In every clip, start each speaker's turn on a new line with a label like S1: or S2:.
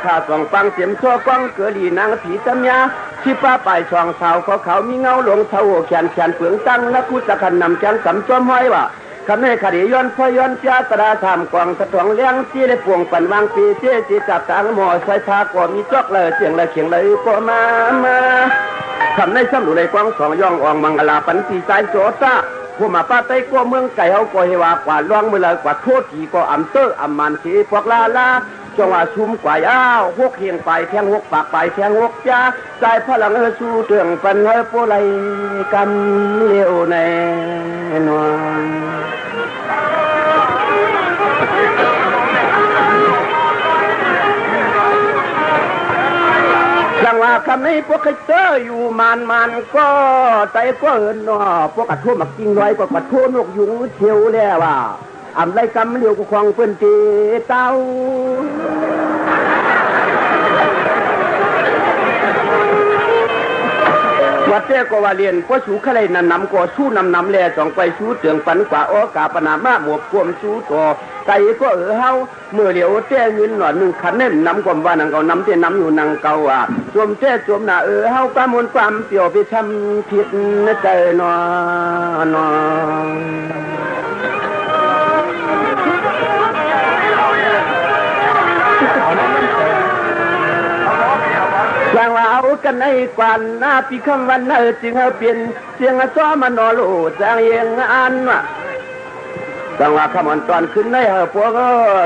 S1: ขาสองฟังเสียมชั่วกล้องเกลีนางผีตำยาชิป้าป่ายช่องสาวเขามีเงาหลงเท่าแขนเปลืองตั้งและกูจะขันนำแขนสำจอมห้อยว่าคำให้ขดีย้อนพ่อย้อนเจ้าตราทำกองสะท้องเลี้ยงที่ได้ปวงปั่นวางปีเจ๊จีจับตางหมอใส่พากว่ามีจอกเลยเสียงเลยเขียงเลยก็มาคำในซ้ำหนูในกวางสองย่องอ่องมังกลาปันสีสายโจตาผู้มาป้าไต้ก็เมืองไก่เอาก็เฮวากว่าล่วงมือเลยกว่าโทษทีก็อัมเตอร์อัมมันสีพวกลาจังหวะชุมกว่ายาวหกเฮียงไปแทงหกปากไปแทงหกจ้าใจพลังสู้เตืองปันเฮโปไลกำเลี้ยวในนวลจังว่าคำนี้พวกเจออยู่มันก็ใจก็เหินหนอพวกกระทุ่มมักกิ้งน้อยกว่ากระทุ่มนกยุงเที่ยวแล้วว่าอำไรกำเลี้ยวกับควงเพื่อนตีเต้าวัดเจ้ก็ว่าเรียนเพราะชูขะเลยนำก็สู้นำแลสองไปสู้เตืองปันกว่าโอกาปนามาหมวกกวมสู้ต่อไก่ก็เฮาเมื่อเหลียวเจ้เงินหน่อยหนึ่งขันเน่นนำความว่านังเก่านำเจ้นำอยู่นังเก่าจวมเจ้จวมหน้าเฮาประมวลความเปี่ยวไปช้ำผิดใจนอนอย่างว่าเอากันในกวนหน้าปีคำวันจึงเปลี่ยนเสียงซ้อมันนอลูจางเองอันว่าจังว่าขมันตอนขึ้นในพวก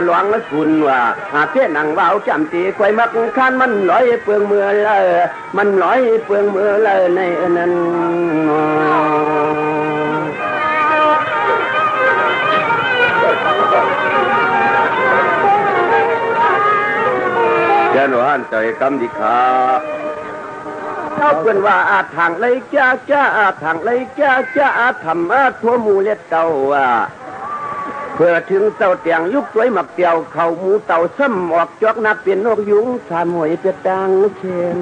S1: หลวงสุนว่าหาเท่นังว่าจำตีควายมักคันมันลอยเปลืองมือเลยมันลอยเปลืองมือเลยในนั้นเจ้าหนูฮันใจกำดิขาเขาเป็นว่าอาทางเลยจ้าทางเลยจ้าทำทั่วหมู่เล็ดเต่าเพื่อถึงเต่าเตียงยุบสวยหมักเตียวเขาหมูเต่าซ้ำออกจอกนักเป็นนกยุงสามหวยเป็ดดังเช่น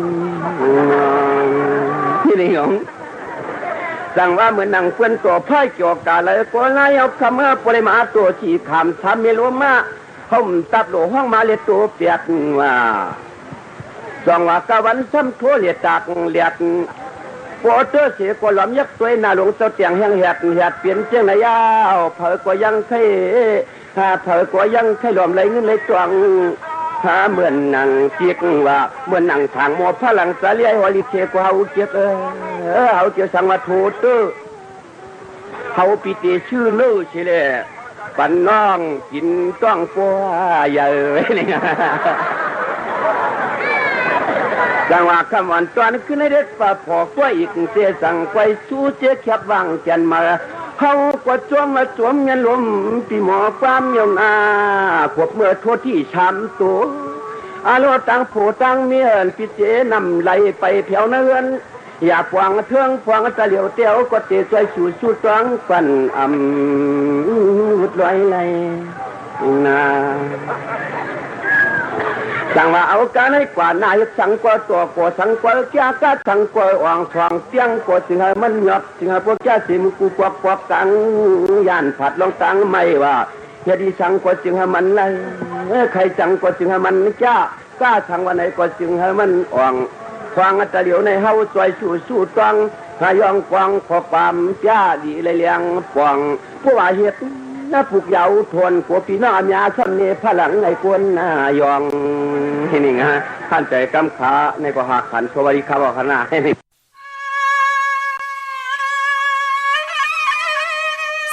S1: ที่นี่ของสั่งว่าเหมือนนางเพื่อนตัวพ่ายเกี่ยวกาเลยก็ไล่เอาคำปริมาตัวฉีขามทำเมลัวมาห่มตับโหลห้องมาเลียตัวเปียกว่าจังว่ากะวันซ้ำทั่วเลียดจากเลียดปวดเตอเสียกว่าหลอมยักษ์ตัวหน้าหลวงเจ้าเตียงแห้งแหดเปลี่ยนเจ้าหน้ายาวเผยกว่ายังไข่เผยกว่ายังไข่หลอมไหลเงินไหลจวงเหมือนนางเจียกว่าเหมือนนางทางหมอพลังสาเลียหัวลิเชกว่าเจียกเอาเจียสังวัตถุเตอเขาปีติชื่อเลื่อเฉลปันน้องกินต้องปัวใหญ่เนี่ยจังว่าคำวันตอนขึ้นให้เด็ดป่าพอกล้วยอีกเสียสั่งไปสู้เจ๊แคบวางจันมาเขาก็จวมมาจวมเงินลมปีหมอความยมอาขวบเมื่อทั่วที่ช้ำตัวอารมณ์ตั้งผู้ตั้งเมียนพิเจนำไหลไปแถวเนื้อนอยากวางเทืองวางตะเหลียวเตี้ยวก็เตะช่วยสู้ตั้งฟันวุดลอยไหลนาสั่งว่าเอาการให้กว่านายสั่งกว่าตัวกว่าสั่งกว่าแก่ก็สั่งกว่าอ่างทองเตียงกว่าจึงให้มันหยอบจึงให้พวกแก่สิมกูกวักตังย่านผัดลองตังไม่ว่าเฮดีสั่งกว่าจึงให้มันไรใครสั่งกว่าจึงให้มันจ้ากล้าสั่งวันไหนกว่าจึงให้มันอ่างควางตะเหลียวในเฮาซอยสู้ตังพายองควางพอปามจ้าดีเลยเลี้ยงปองผู้ว่าเหตุน้าผูกยาวทนกัวปีน้ายาซ้ำเนพลังในกวนนายองนี่ไงท่านใจกำขาในกหาขันสวัสดีครับขณะ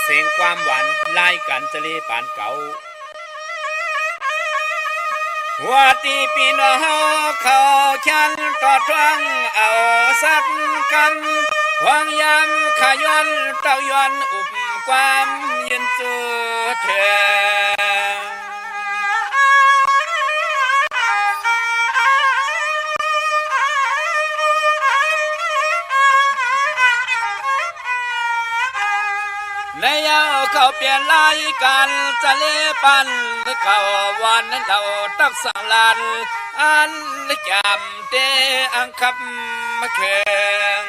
S2: เสียงความหวานไล่กันจะเลปานเก่าว่าตีปีน้องเขาฉันต่อทวงเอาสักกันวางยำขย้อนเต่าย้อนอุบความเย็นจืดแทในยาวเขาเปลี่ยนลายกันจะเล่ปันเขาวันนั้นเราตักสังลานอันจำเตอังคับมาแข่ง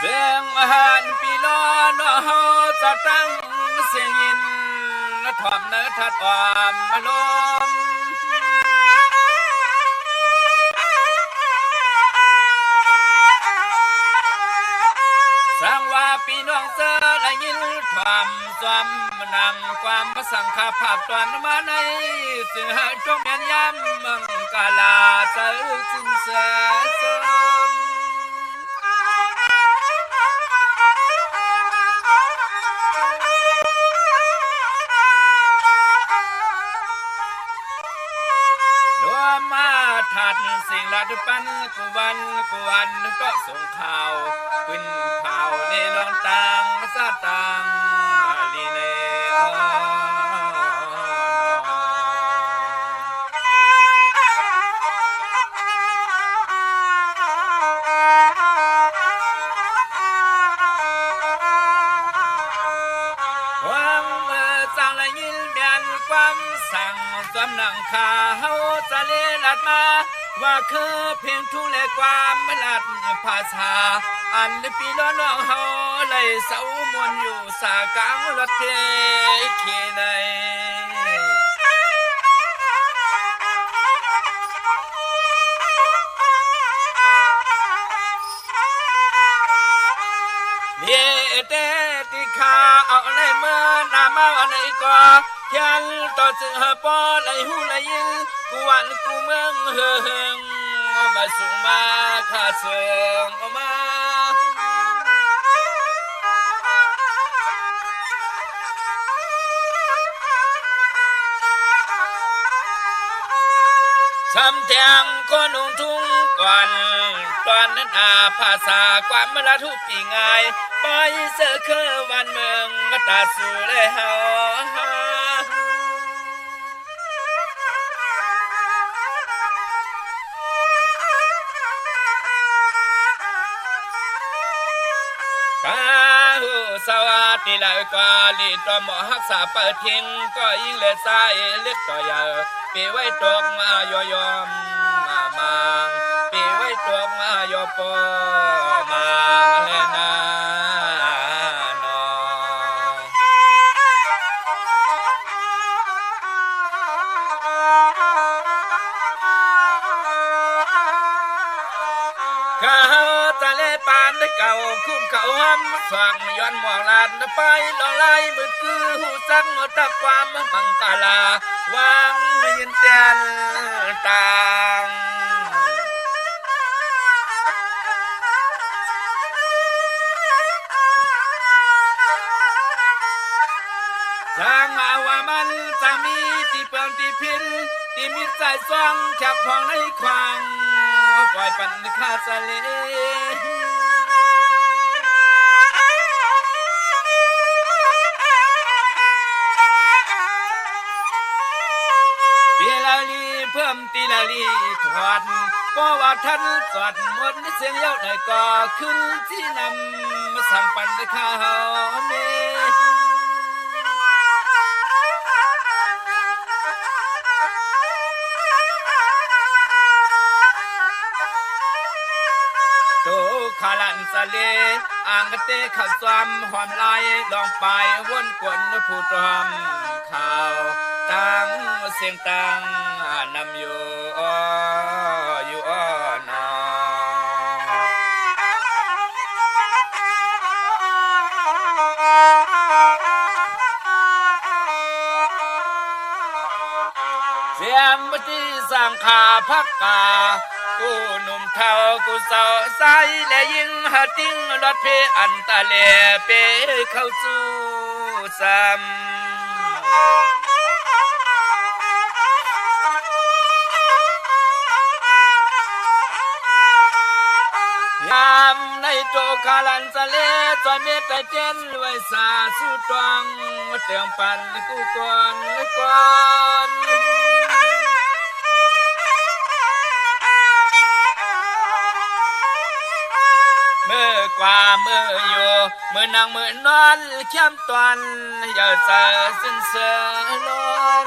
S2: เว หันปีล้อนเฮาจะตั้งเสียงยินถ่อมเนื้อทัดความลมสร้างว่าพี่น้องเสือได้ยินความจอมนังความสังฆาภาพตอนมาในสื่อจงเมียนย้ำมังกาลาเสือสินเสือสมมาทัดสิ่งละทุปันกุวันก็ส่งข่าวขึ้นข่าวในลองตังซาตังลีเนความเมื่อจังละยินเบียนความสั่งสำนังข่าวจะเลลัดมาว่าคือเพียงทุเลความลัดภาษาอันปีล้อน้องเฮาเลยเสามวนอยู่สากลางรถเพเขในเยเตติขาเอาในเมื่อนามาอันไหนก็ยันต่อจึงหาปอไหลหูไหลยิงกูวันกูเมืองเฮงมาส่งมาข้าเสืองออกมาสำเทียงคนนุ่งทุ่งก่อนตอนนั้นภาษาความละทุกปีง่ายไปเสือคือวันเมืองมาตาสู่เลยเฮาสวัสดีเลยกว่าลีตัวหมอฮักษาเปิดทิ้งก็ยิ่งเล็ดสายเล็กต่อใหญ่ปีไว้ตกมายอยอมมามังปีไว้ตกมายอปอมาเลนาปานได้เก่าคุ้มเขาห้ำฟังย้อนมองลานไปลองไล่มือคือหูสักตะความบังกาลาวางยินเตียนต่างสร้างมาว่ามันจะมีที่เปิงที่พินที่มิตรใจซ่องจับพองในควางปล่อยปันคาสเลเพิ่มตีละลีถอดก็ว่าท่านสอดหมดเสียงเย้าหน่อยก็ขึ้นที่นำสั่งปันข้าวเมโตขาลันสะเลอ่างเตะข้าวซ้ำหอมลายลองไปวนกวนผู้ตอมข่าวตั้งเสียงตั้งนำอยู่อยู่นอเสียงบัดสร้างขาพักกากูหนุ่มเท่ากูเศร้าใสและยิ่งหาติ้งรถเพอันตะเลเปเข้าสู่ซ้ำยามในโจคาลันสะเลจอยเมตแต่เจนรวยสาสุดวังเตียงปันกูก่อนเมื่อกว่าเมื่ออยู่เมื่อนางเมื่อนอนเข้มตอนอย่าเสือสิ้นเสือลอน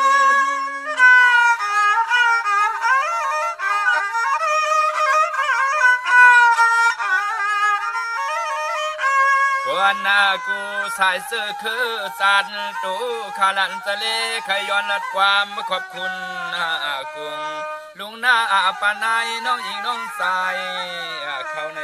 S2: วนนากูสายเสื้อคือสันตูขาลันทะเลขย้อนลัดความขอบคุณนากุงลุงหน้าปานายน้องหญิงน้องสายเขาใน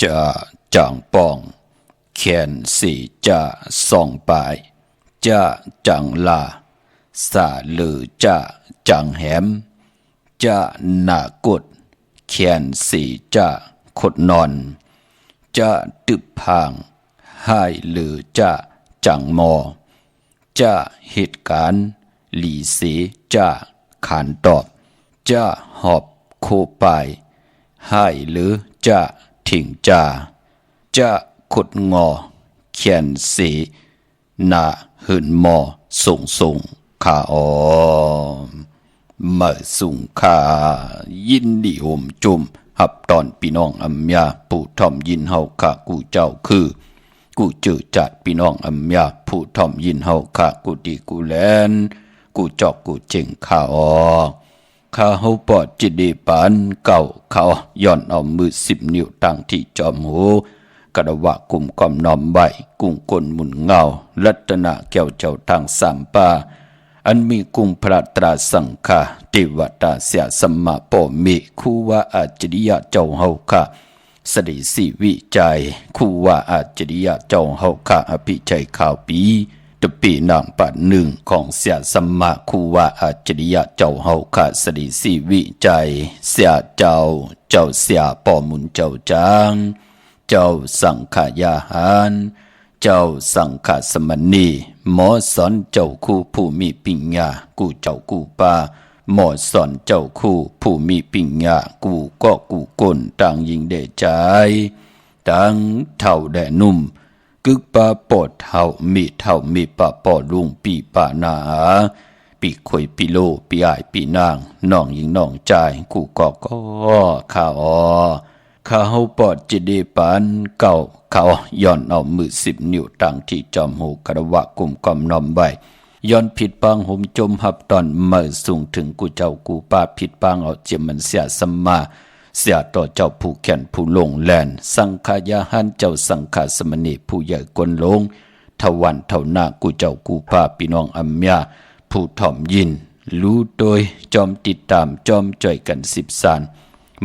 S3: จะจางปองเขียนสีจะส่องปลายจะจังลาสาลือจะจังแหมจะหนากุดเขียนสีจะขุดนอนจะตึบพางให้หรือจะจังมอจะเหตุการณ์หลีสีจะขานตอบจะหอบโคไปให้หรือจะถิงจาจะขุดงอเขียนสีหน้าหืนมอส่งขาออเมื่อสุงขายินดีห่มจุมหับตอนพี่น้องอัมยาผู้ทอมยินเฮาขากูเจ้าคือกูเจอจัดพี่น้องอัมยาผู้ทอมยินเฮาขากูดีกูแลนกูจอกกูเจ๋งขาออข้าเฮาปอดจิตดีปานเก่าเขาย้อนเอามือ10 นิ้วตั้งที่จอมหูกระวะกลุ่มกอมน้อมใบกุ้งกลหมุนเงารัตนะแก้วเจ้าทางสามป่าอันมีกุ้งพระตราสังฆาติวตาเสียสมมาปอมิคู่ว่าอาจริยะเจ้าเฮาค่ะสดิสิวิจัยคู่ว่าอาจริยะเจ้าเฮาค่ะอภิชัยข่าวปีตะปีนางปัดหนึ่งของเสียสมมาคู่ว่าอาจริยะเจ้าเฮาค่ะสดิสิวิจัยเสียเจ้าเสียปอมุนเจ้าจางเจ้าสังขายาหารเจ้าสังขสมณีหมอสอนเจ้าคู่ผู้มีปัญญากูเจ้ากูป่าหมอสอนเจ้าคู่ผู้มีปัญญากูก็กูก้นต่างยิงเดใจต่างเท่าแดนุ่มกึกปาปอดเท่ามีปาปอลุงปีปานาปีคอยปีโลปีอายปีนางน้องยิงน้องใจกูก็ข้าข้าเฮาปอดจิดีปานเก่าเขาย้อนเอามือ10 นิ้วตั้งที่จอมหูกระวะกลุ่มกอมน้อมใบย้อนผิดปางห่มจมหับตอนเมื่อสูงถึงกูเจ้ากูป้าผิดปางเอาเจียมันเสียสมมาเสียต่อเจ้าผู้แก่นผู้ลงแลนสังขายาหันเจ้าสังขสมณีผู้ใหญ่กวนลงทวันเท่าหน้ากูเจ้ากูป้าพี่น้องอัมยาผู้ถ่อมยินรู้โดยจอมติดตามจอมจ่อยกัน10 สาน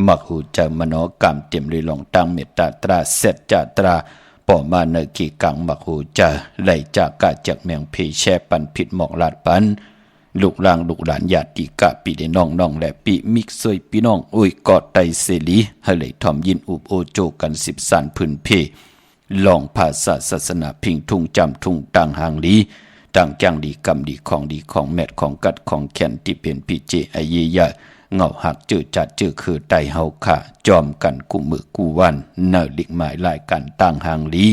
S3: มักหูจากมโนกรรมเต็มเลยลองตั้งเมตตาตราเสจจาตราปอมาเนกีกังมักหูจะไหลจากกะจากเมียงเพแช่ปันผิดหมอกลาดปันลูกหลานญาติกะปีได้น้องและปีมิกซวยพี่น้องอุ้ยกอดไตเสลีให้ไหลทอมยินอุบโอโจกัน10 สานพื้นเพลองภาษาศาสนาพิงทุ่งจำทุ่งต่างหางลีต่างจังดีกรรมดีของแมดของกัดของแขนที่เป็นพีเจไอเยียเงาหักจืดจัดจืดคือไตเฮาค่ะจอมกันกูมือกูวันเนอลิกหมายลายกันต่างหางลี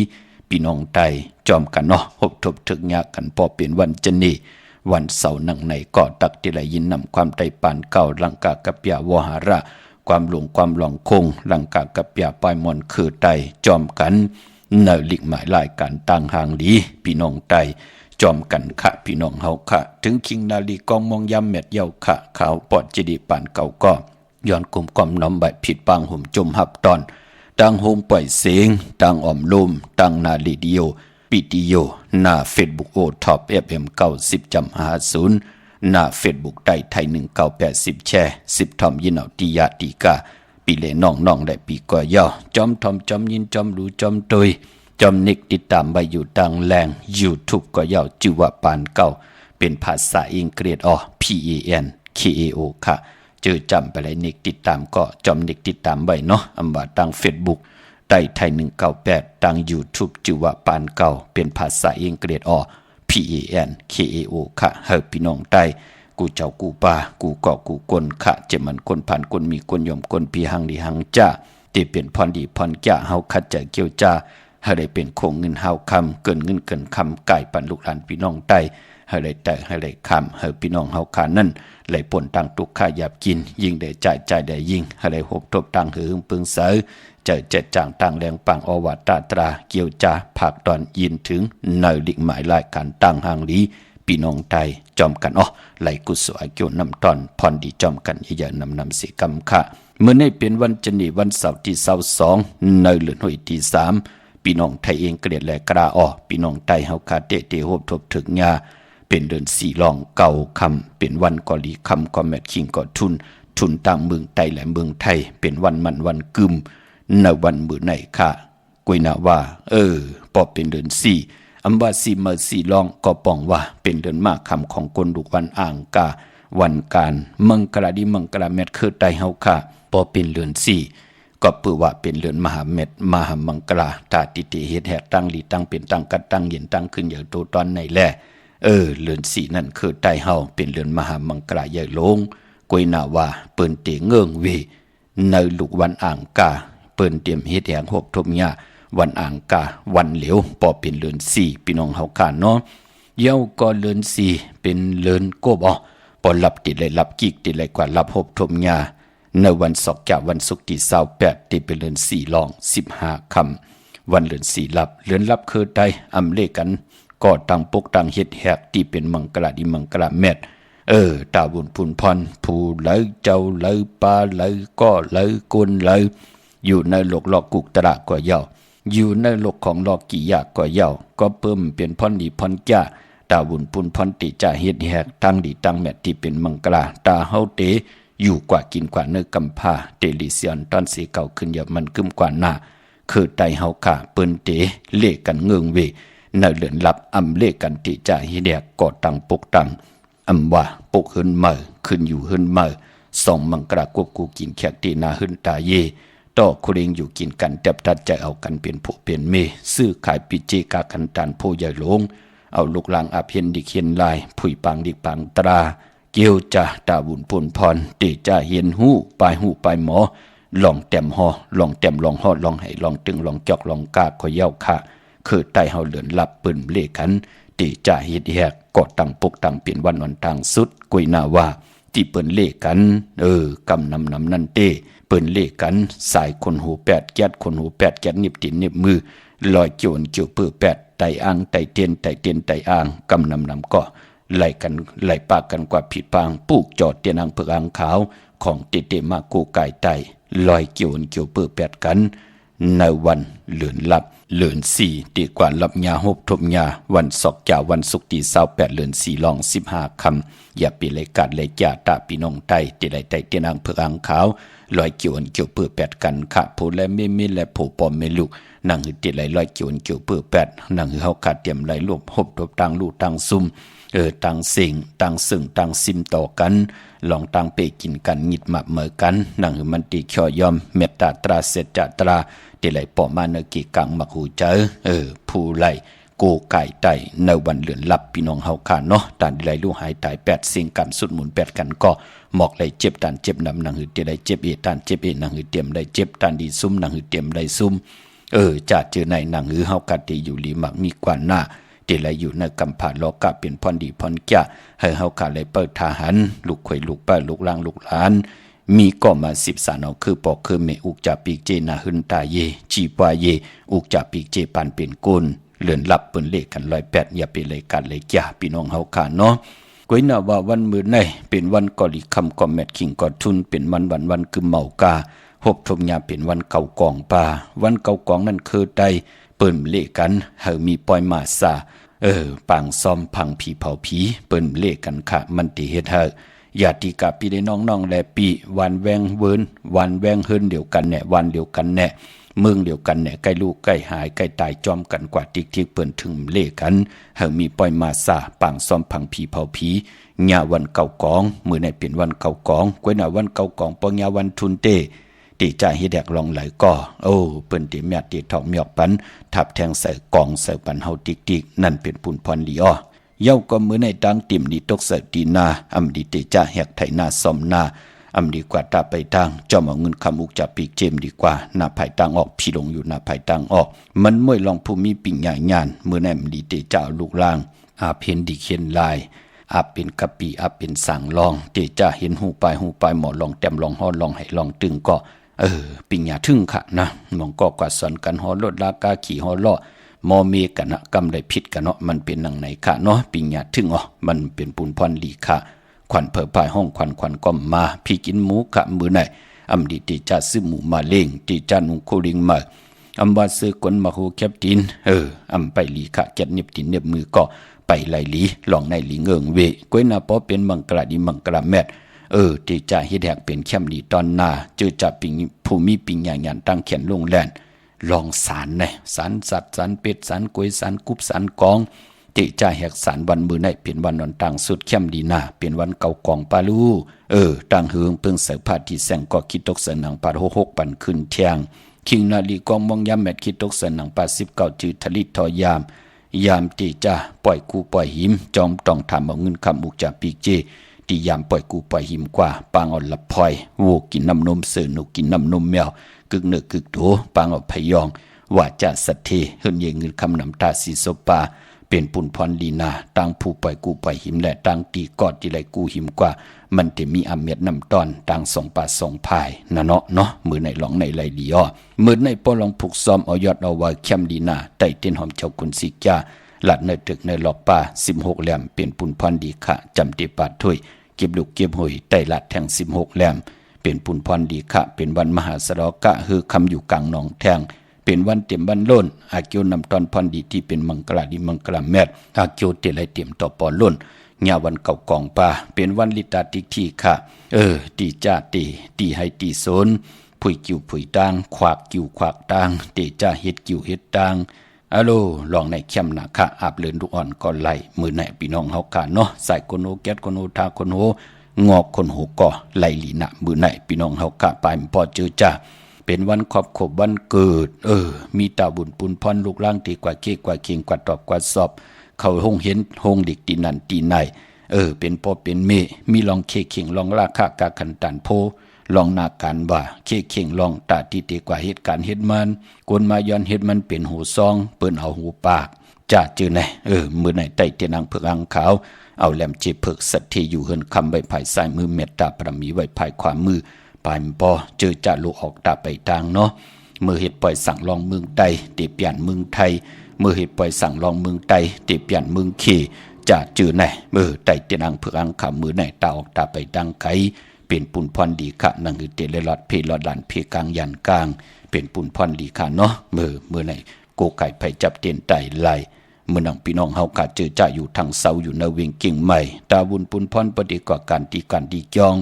S3: พี่น้องไตจอมกันเนาะหบทบถึกยากกันพอเป็นวันจันนี่วันเสาร์นังในก็ตักที่ไหลยินนำความไตปานเก่าลังกากับยาวหาระความหลงความหลองคงลังกากับยาปลายมนคือไตจอมกันเนอลิกหมายลายกันต่างหางลีพี่น้องไตจอมกันขะพี่น้องเฮาขะถึงคิงนาลีกองมองยำเม็ดเยาขะขาวปอดจิดีปานเก่าก็ย้อนกลุ่มกอมน้อมใบผิดปางห่มจมหับตอนต่างโฮมปล่อยเสียงต่างอ่อมลมต่างนาลีดิโอปิดิโอหน้าเฟซบุ๊กโอท็อป FM 90.50หน้าเฟซบุ๊กไทย1980แชร์10ทอมยินเอาติยาติกาป ปีเลน้องได้ปีกว่ายาวจอมทอมจอมยินจอมรู้จอมตุยจอมนิกติดตามไปอยู่ดังแรง YouTube ก็ยาวชื่อว่าปานเก่าเป็นภาษาอังกฤษPANKAO ค่ะเจอจำไปเลยนิกติดตามก็จอมนิกติดตามไว้เนาะอำว่าทาง Facebook ไต้ไทย198ทาง YouTube ชื่อว่าปานเก่าเป็นภาษาอังกฤษPANKAO ค่ะเฮาพี่น้องใต้กูเจ้ากูป่ากูเกาะกูกลค่ะจะมันคนผ่านคนมีคนยอมคนพี่หังดีหังจ้าที่เป็นพรดีพรจ้าเฮาคัดจะเกี่ยวจ้าเฮาได้เป็นโคงเงินเฮาคำเกินเงินเกินคำไก่ปันลูกหลานพี่น้องใต้เฮาได้แต่เฮาได้คำเฮาพี่น้องเฮาขานั่นไหลป่นตังตุกข้าหยาบกินยิ่งได้จ่ายได้ยิ่งเฮาได้หบทบตังหือปึงเสอเจ็ดจางตังแรงปังอวัตตราเกี่ยวจ้าภาคตอนยินถึงในลิกหมายรายการตั้งหางลีพี่น้องไทยจอมกันไหลกุศลเกี่ยวนำตอนพรดีจอมกันอย่านำสิกรรมค่ะเมื่อในเป็นวันจันทร์วันเสาร์ที่22ในเดือนห้วยที่3พี่น้องไทยเองเกลียดและกระพี่น้องไทยเฮาคาเตโฮบทบถึงญาเป็นเดือน4รองเก่าคำเป็นวันกอลีคำก็แมทคิงก็ทุนต่างเมืองไทยและเมืองไทยเป็นวันมันวันกึมในวันมื้อไหนค่ะกุยนาว่าพอเป็นเดือน4อำว่า4มื้อ4รองก็ป้องว่าเป็นเดือนมากคำของคนลูกวันอ่างกาวันการมังกรดิมังกรเม็ดคือไตเฮาค่ะพอเป็นเดือน4ก็ปือว่าเป็นเดือนมหาเม็ดมหามังกราตาติเตเฮ็ดแหกตั้งลีตั้งเป็นตั้งกัดตั้งเย็นตั้งขึ้นอย่างโตตอนในแลเดือน4นั่นคือไตเฮาเป็นเดือนมหามังกราใหญ่ลงกุยนาว่าเปิ้นเตเงื่องเวในลูกวันอ่างกาเปิ้นเตรียมเฮ็ดแหงหกทมญาวันอ่างกาวันเหลวพอเป็นเดือน4พี่น้องเฮาค่ะเนาะเย้าก็เดือน4เป็นเดือนโกบพอหลับติดเลยหลับกิกติดเลยกว่าหลับหบทมญาในวันศกจากวันศุกร์ที่28ที่เป็นเดือน4รอง15ค่ำวันเดือน4หลับเดือนหลับคือได้อำเลกันก็ตั้งปกตั้งเฮ็ดแหกที่เป็นมังกรดิมังกรเม็ดตาบุญพุนพรผู้เลยเจ้าเลยปลาเลยก็เลยกุนเลยอยู่ในโลกหลอกกุกตระกว่าเยาอยู่ในโลกของหลอกกี่ยากกว่าเยาก็เพิ่มเป็นพรดีพรจ้าตาบุญพุนพรติจ่าเฮ็ดแหกตั้งดีตั้งแม่ที่เป็นมังกรตาเฮาเตอยู่กว่ากินกว่าเนื้อกำพาเตลิเซียนตอนสีเก่าขึ้นอย่ามันกึมกว่าหน้าคือไตเฮาค่ะเปิ้นเตเลกันเงืองเวในเลือนหลับอำเลกันติจ่าเฮ็ดแหกก็ตั้งปกตั้งอำว่าปกขึ้นเมื่อขึ้นอยู่ขึ้นเมื่อส่องมังกรควบกูกินแขกตีนาขึ้นตาเยต่อคุเรงอยู่กินกันจับทัดใจเอากันเป็นผู้เป็นเมซื้อขายปิเจกาคันตานผู้ใหญ่หลงเอาลูกหลางอาเพียนดิเขียนลายผุยปังดิปังตราเกี่ยวจ่าตาบุญพลพรเตจ่าเห็นหูปลายหมอลองแต้มหอลองแต้มลองหอลองให้ลองตึงลองจอกลองกาขอยเย้าค่ะคือไตเฮาเหลือนหลับปืนเลกันเตจ่าเฮ็ดแหกก็ตั้งปกตั้งเป็นวันทางสุดกุยนาว่าที่เปิ้นเลกันกำนำนั่นเต้เปิ้นเลกันสายคนหู8แก๊สคนหู8แก๊สนิบตินนิบมือลอยเกี่ยวปื้อ8ไตอ่างไตเตียนไตอ่างกำนำก็ไล่กันไล่ปากกันกว่าผิดปางปลูกจอดเตียนอ่างเผือกอ่างขาวของเตมากูไก่ไตลอยเกี่ยวปื้อ8กันในวันเหลือนลับเลือน4ดีกว่าลับยาหบทมยาวันศกจากวันศุกร์ที่28เลือน4รอง15ค่ำอย่าปีเลยกัดเลยจ่าตาพี่น้องไตที่ได้ไตเตียนอ่างเผือกอ่างขาวลอยเกี่ยวปื้อ8กันค่ะผู้และเมและผู้ปอมเมลูกนั่งหือติไหลลอยเกี่ยวปื้อ8นั่งหือเฮาขาดเตรียมไหลรวบหบทบตังลูกตังซุ่มต่างสิ่งต่างซึ่งต่างซิมต่อกันลองต่างเปกินกันหงิดหมับเหมือกันนั่งหือมันติข่อยอมเมตตาตราเสจจตราที่ไหลปอมาเนกิกังมักหูเจอผู้ไหลโกไก่ไตในวันเหลือนลับพี่น้องเฮาค่ะเนาะตานที่ไหลลูกหายตาย8สิ่งกันสุดหมุน8กันก็หมอกไหลเจ็บตานเจ็บนำนั่งหือที่ไหลเจ็บตานเจ็บนั่งหือเตรียมได้เจ็บตานดีซุ่มนั่งหือเตรียมได้ซุ่มจะเจอในนั่งหือเฮากัดที่อยู่ลีมักมีกว่าหน้าที่ไหลอยู่ในกำผาโลกะเป็นพรดีพรแก่ให้เฮาค่ะไหลเปิดทหารลูกข่อยลูกป้าลูกล่างลูกหลานมีก็มา10สานเอาคือปอกคือเมอุกจะปีกเจนาหึนตาเยจีปวาเยอุกจะปีกเจปันเป็นกุลเลื่อนลับเปิ้นเลขกัน108อย่าไปเลยกันเลยจ้าพี่น้องเฮาค่ะเนาะก้อยน่าว่าวันมื้อไหนเป็นวันกอลิคำก็แมทคิงก็ทุนเป็นวันคือเมากาหบทมยาเป็นวันเก่ากองป่าวันเก่ากองนั่นคือใดเปิ้นเลขกันเฮามีปอยมาซาปางซ่อมพังผีเผาผีเปิ้นเลขกันค่ะมันติเฮ็ดเฮา ญาติกาพี่ได้น้องๆแลปีวันแวงเวินวันแวงเฮินเดียวกันแน่วันเดียวกันแน่เมืองเดียวกันเนี่ยใกล้ลูกใกล้หายใกล้ตายจอมกันกว่าทิกเปิ้นถึงเล่กันเฮามีปล่อยมาซาปังซ้อมพังผีเผาผีญาวันเก่ากองมื้อไหนเป็นวันเก่ากองกวยหน้าวันเก่ากองปองญาวันทุนเตตีจ่าเฮ็ดแดกลองไหลก็โอ้เปิ้นติแม่ติเฒ่าเมียกปันทับแทงใส่กองใส่ปันเฮาติกนั่นเป็นปุนพรลีอ้อเย้าก็มื้อในดังติ่มนี่ตกใส่ตีนาอำดีเตจ่าแหกไถนาซ่อมนาอำดีกว่าตาไปทางจอมเอาเงินคำอุกจับปีกเจมดีกว่าหน้าภายทางออกพี่ลงอยู่หน้าภายทางออกมันม่วยลองภูมิปิ่งใหญ่งานมื้อนั้นดีเตจ่าลูกล่างอาเพียนดีเขียนลายอาเป็นกะปีอาเป็นสั่งลองเตจ่าเห็นหูปลายหมอลองแต้มลองฮอดลองให้ลองตึงก็ปิ่งหยาทึ่งค่ะนะมองก็กว่าสอนกันฮอรถลากาขี่ฮอล้อมอเมกันนะกำได้ผิดกันเนาะมันเป็นหนังไหนค่ะเนาะปิ่งหยาทึ่งอ๋อมันเป็นปุนพรลีค่ะขวัญเผอพายห้องขวัญก็มาพี่กินหมูกะมือไหนอำดีติจ่าซื้อหมูมาเล่งติจ่านุงโคลิงมาอำว่าซื้อกนมาโหแคบตินอำไปลีค่ะแก็ดเน็บตินเน็บมือก็ไปไหลลีลองในลีเงิงเวก้วยนาปอเป็นมังกระดีมังกระแมดติจ่าเฮ็ดแหกเป็นแคมดีตอนหน้าเจอจ่าปิงภูมิปิงหยานตั้งเขียนลงแลนลองสารแน่สารสัตว์สารเป็ดสารกล้วยสารกุบสารกองติจ่าแหกสารวันมือในเป็นวันนอนต่างสุดแคมดีหน้าเป็นวันเก่ากองปาลูต่างเฮืองเพิ่งเสือผ้าที่แสงก็คิดตกเสนังปา66ปันขึ้นเที่ยงคิงนาลีกองมองยามแมดคิดตกเสนังปา19จือทลิตทอยามติจ่าปล่อยกูปล่อยหิมจอมต้องทำเอาเงินคำอุกจากปีกเจตียามปล่อยกูปล่อยหิมกว่าปางอ่อนละพลอยวูกินน้ำนมเสือหนูกินน้ำนมแมวกึกเนือกึกโถปางอ่อนพยองว่าจะสัตเทเฮินเยเงินคำนำตาสีโซปาเป็นปุนพรลีนาตั้งผู้ปล่อยกูปล่อยหิมและตั้งตีกอดที่ไรกูหิมกว่ามันจะมีอเมียดน้ำตอนตั้ง2 ป่า 2 พายนะเนาะมือในหลงในไรลีอ้อมือในปอลองผูกซ้อมเอายอดเอาไว้แคมลีนาไต่เต้นหอมเจ้าคุณสิกาหลัดในตึกในหลอกป่า16แหลมเป็นปุนพรดีค่ะจำตีปาดถ้วยเก็บลูกเก็บหอยไต่หลัดแทง16แหลมเป็นปุนพรดีค่ะเป็นวันมหาสรกะฮือคำอยู่กลางหนองแทงเป็นวันเต็มวันล้นอาเกียวนำตอนพรดีที่เป็นมังกรดีมังกรแมดอาเกียวเตลัยเตรียมต่อปอล้นญาวันเก่ากองป่าเป็นวันลิตาติกที่ค่ะตีจ่าตีให้ตีโซนผุยกิ่วผุยตางขวากกิ่วขวากตางเตจ่าเฮ็ดกิ่วเฮ็ดตางอะโลลองในเข้มหนาค่ะอาบเลินทุกอ่อนก่อนไหลมือไหนพี่น้องเฮากันเนาะใส่คนโหแก๊สคนโหทาคนโหงอกคนโหก่อไหลหลีนะมือไหนพี่น้องเฮาค่ะไปพอเจอจ้าเป็นวันครอบครบวันเกิดมีตาบุญปุนพรลูกล่างตีกว่าเก้กว่าเคียงกว่าตอบกว่าสอบเขาห้องเห็นห้องเด็กตีนันตีไหนเป็นพ่อเป็นเมมีลองเคเข่งลองราคากาขันตันโพลองนาการว่าเคเข่งลองตาตีเตกว่าเหตุการณ์เฮ็ดมันกวนมาย้อนเฮ็ดมันเป็นหูซองเปิ้นเอาหูปากจ่าจือไหนมือไหนไต่เตนังเผือกอังขาวเอาแหลมเจ็บเผือกสัตที่อยู่เฮินคำใบไผ่ซ้ายมือเมตตาพระมีไว้ภายขวามือปายปอเจอจ่าลูกออกตาไปทางเนาะมือเฮ็ดปล่อยสั่งลองเมืองใต้เตเปลี่ยนเมืองไทยมือเฮ็ดปล่อยสั่งลองเมืองใต้เตเปลี่ยนเมืองเขจ่าจือไหนไต่เตนังเผือกอังขาวมือไหนตาออกตาไปทางไกเป็นปุนพรดีค่ะนังคือเตเลลอดเพลอดหลานเพกลางยันกลางเป็นปุนพรดีค่ะเนาะมือไหนโกไก่ไผจับเตียนไตไหลเมื่อนังพี่น้องเฮากะเจอจ่าอยู่ทางเสาอยู่ในเวียงเก่งใหม่ตาบุญปุนพรปฏิก่อการดีจอง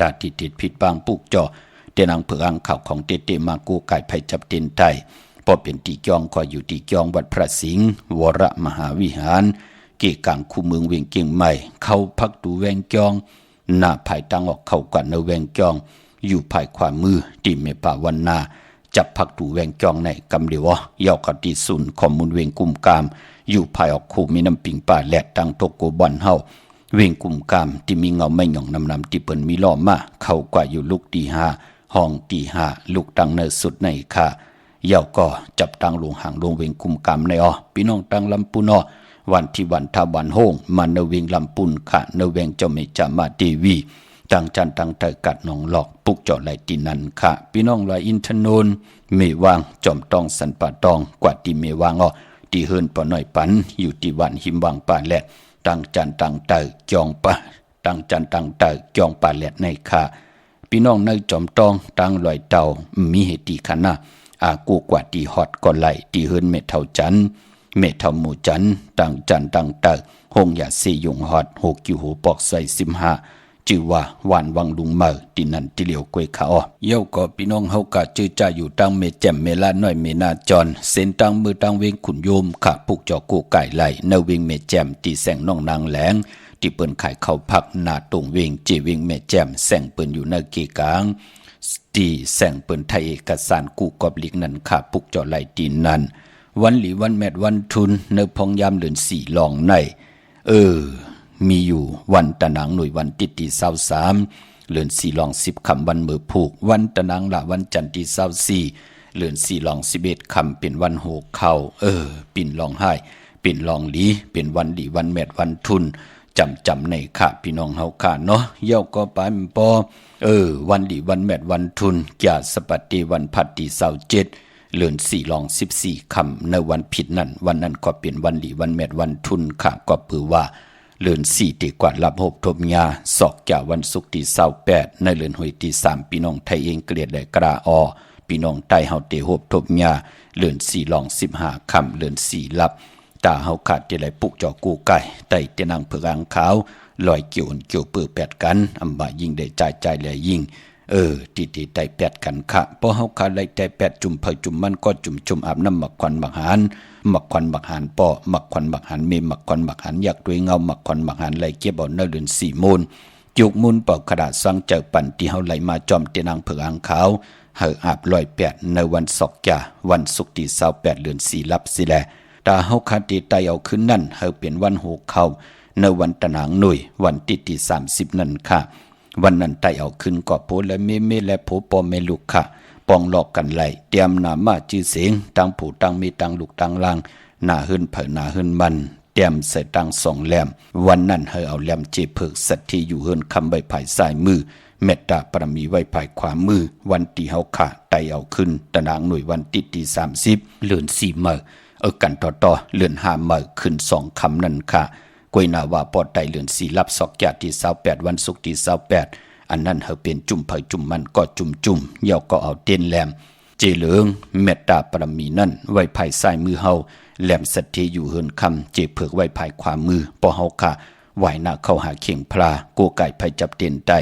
S3: ตาติดผิดบางปุกจ่อเตนังเผือกอังข่าวของเตมาโกไก่ไผจับเตียนไตพอเป็นตีจองคอยอยู่ตีจองวัดพระสิงห์วรมหาวิหารเกกลางคูเมืองเวียงเก่งใหม่เข้าพักดูแวงจองหน้าภายตั้งออกเข้ากว่าในแวงจองอยู่ภายขวามือตีเมป่าวันนาจับพักดูแวงจองในกำเดียวย่อกติสุนขอมูลเวงกุมกามอยู่ภายออกคู่มีน้ำปิงป่าแหลกตั้งโตโกบอนเฮาเวงกุมกามที่มีเงาไม่หย่องนำที่เปิ้นมีล้อมาเข้ากว่าอยู่ลูกตี5ห้องตี5ลูกตั้งเนสุดในค่ะย่อก็จับตั้งลงห่างลงเวงกุมกามในพี่น้องตั้งลำปุนวันที่วันทาวันโฮงมาเนเวงลำปุนค่ะเนเวงเจ้าเมจามาเทวีตั้งจันตั้งเตกัดหนองหลอกปุกเจาะไหลตีนันค่ะพี่น้องลอยอินทนนเมวางจอมตองสันป่าตองกว่าตีเมวางตีเฮินปอหน่อยปันอยู่ที่วันหิมวางป่าแหลกตั้งจันตั้งเตจองป่าตั้งจันตั้งเตจองป่าแหลกในค่ะพี่น้องในจอมตองตั้งลอยเตามีเหตุขณะอากูกว่าตีฮอดก่อนไหลตีเฮินเมเท่าจันเมทามูจันตั้งจันตั้งเตหงยาสียงฮอด6กิโหปอกใส่15 จื่อว่าหวานวังลุงเมอตินันติเหลียวกวยขาอ้อเย้าก็พี่น้องเฮากะจื้อจ้าอยู่ตังเมแจ่มเมลาน้อยเมนาจรเส้นตังมือตังเวงขุนโยมขะปุกจอกูไก่ไหลเนเวงเมแจ่มตีแสงน้องนางแหลงที่เปิ้นขายข้าวผักหน้าตรงเวงจีเวงเมแจ่มแสงเปิ้นอยู่ในเกกลางตีแสงเปิ้นไทยเอกสารกูกอบลิกนั้นขะปุกจอไหลตีนั้นวันหลีวันแมดวันทุนเนพองยามเดือน4ลองในมีอยู่วันตะนางหน่วยวันติตี23เดือน4ลอง10คำวันมือผูกวันตะนางละวันจันทร์ที่24เดือน4ลอง11คำเป็นวันโหกเข้าปิ่นลองให้ปิ่นลองหลีเป็นวันหลีวันแมดวันทุนจำในค่ะพี่น้องเฮาค่ะเนาะเย้าก็ไปมปอวันหลีวันแมดวันทุนกาสปัตติวันพัดที่27เดือน4ลอง14คำในวันผิดนั้นวันนั้นก็เป็นวันหลีวันแมดวันทุนค่ะก็ปือว่าเดือน4ตีกว่ารับหบทบยาศอกจากวันศุกร์ที่28ในเดือนหวยที่3พี่น้องไทยเองเกลียดได้กระออพี่น้องใต้เฮาเตหบทบยาเดือน4ลอง15คำเดือน4รับตาเฮาขาดที่ไหลปุกจอกูไก่ไต่เตนังเผือกางขาวลอยเกี่ยวเปื้อแปดกันอำบ่ายิ่งได้ใจแลยิ่งตีไต่แปดกันค่ะพอเฮาขาดไหลไต่แปดจุ่มเผยจุ่มมันก็จุ่มอาบน้ำหมักควันหมักหานหมักควันหมักหานปอหมักควันหมักหานเมหมักควันหมักหานอยากด้วยเงาหมักควันหมักหานไหลเก็บเอาเนื้อเดือน4มูลจุกมูลเป่าขดาษสังเจอปั่นที่เฮาไหลมาจอมเตนังเผือกางขาวเฮาอาบลอยแปดในวันศอกกะวันศุกร์ที่28เดือน4รับสิแลตาเฮาขาดที่ไต่เอาขึ้นนั่นเฮาเป็นวันโหเข้าในวันตะนางหน่วยวันที่30นั่นค่ะวันนั้นไต่เอาขึ้นก็โพและเมและโพปอเมลูกค่ะปองหลอกกันไหลเตรียมนามาจื้อเสียงตังผู้ตังมีตังลูกตังลางหน้าหื้นเผอหน้าหื้นมันเตรียมใส่ตัง2แหลมวันนั้นเฮาเอาแหลมเจเพิกสัตที่อยู่หื้นคำใบภายซ้ายมือเมตตาปรมีไว้ภายขวามือวันที่เฮาค่ะไต่เอาขึ้นตะนางหน่วยวันที่30เดือน4มื้อกันต่อเลื่อน5มื้อขึ้น2คำนั่นค่ะกวยนาว่าปอดไตเลื่อน4รับศอกจากที่28วันศุกร์ที่28อันนั้นเฮาเป็นจุ่มเผยจุ่มมันก็จุ่มเย่าก็เอาเต้นแหลมเจเหลืองเมตตาปรมีนั่นไว้ภายซ้ายมือเฮาแหลมสัตที่อยู่เฮินคำเจเผือกไว้ภายขวามือปอเฮาค่ะไหวหน้าเข้าหาเข่งพลาโกไก่ไผจับเต้นได้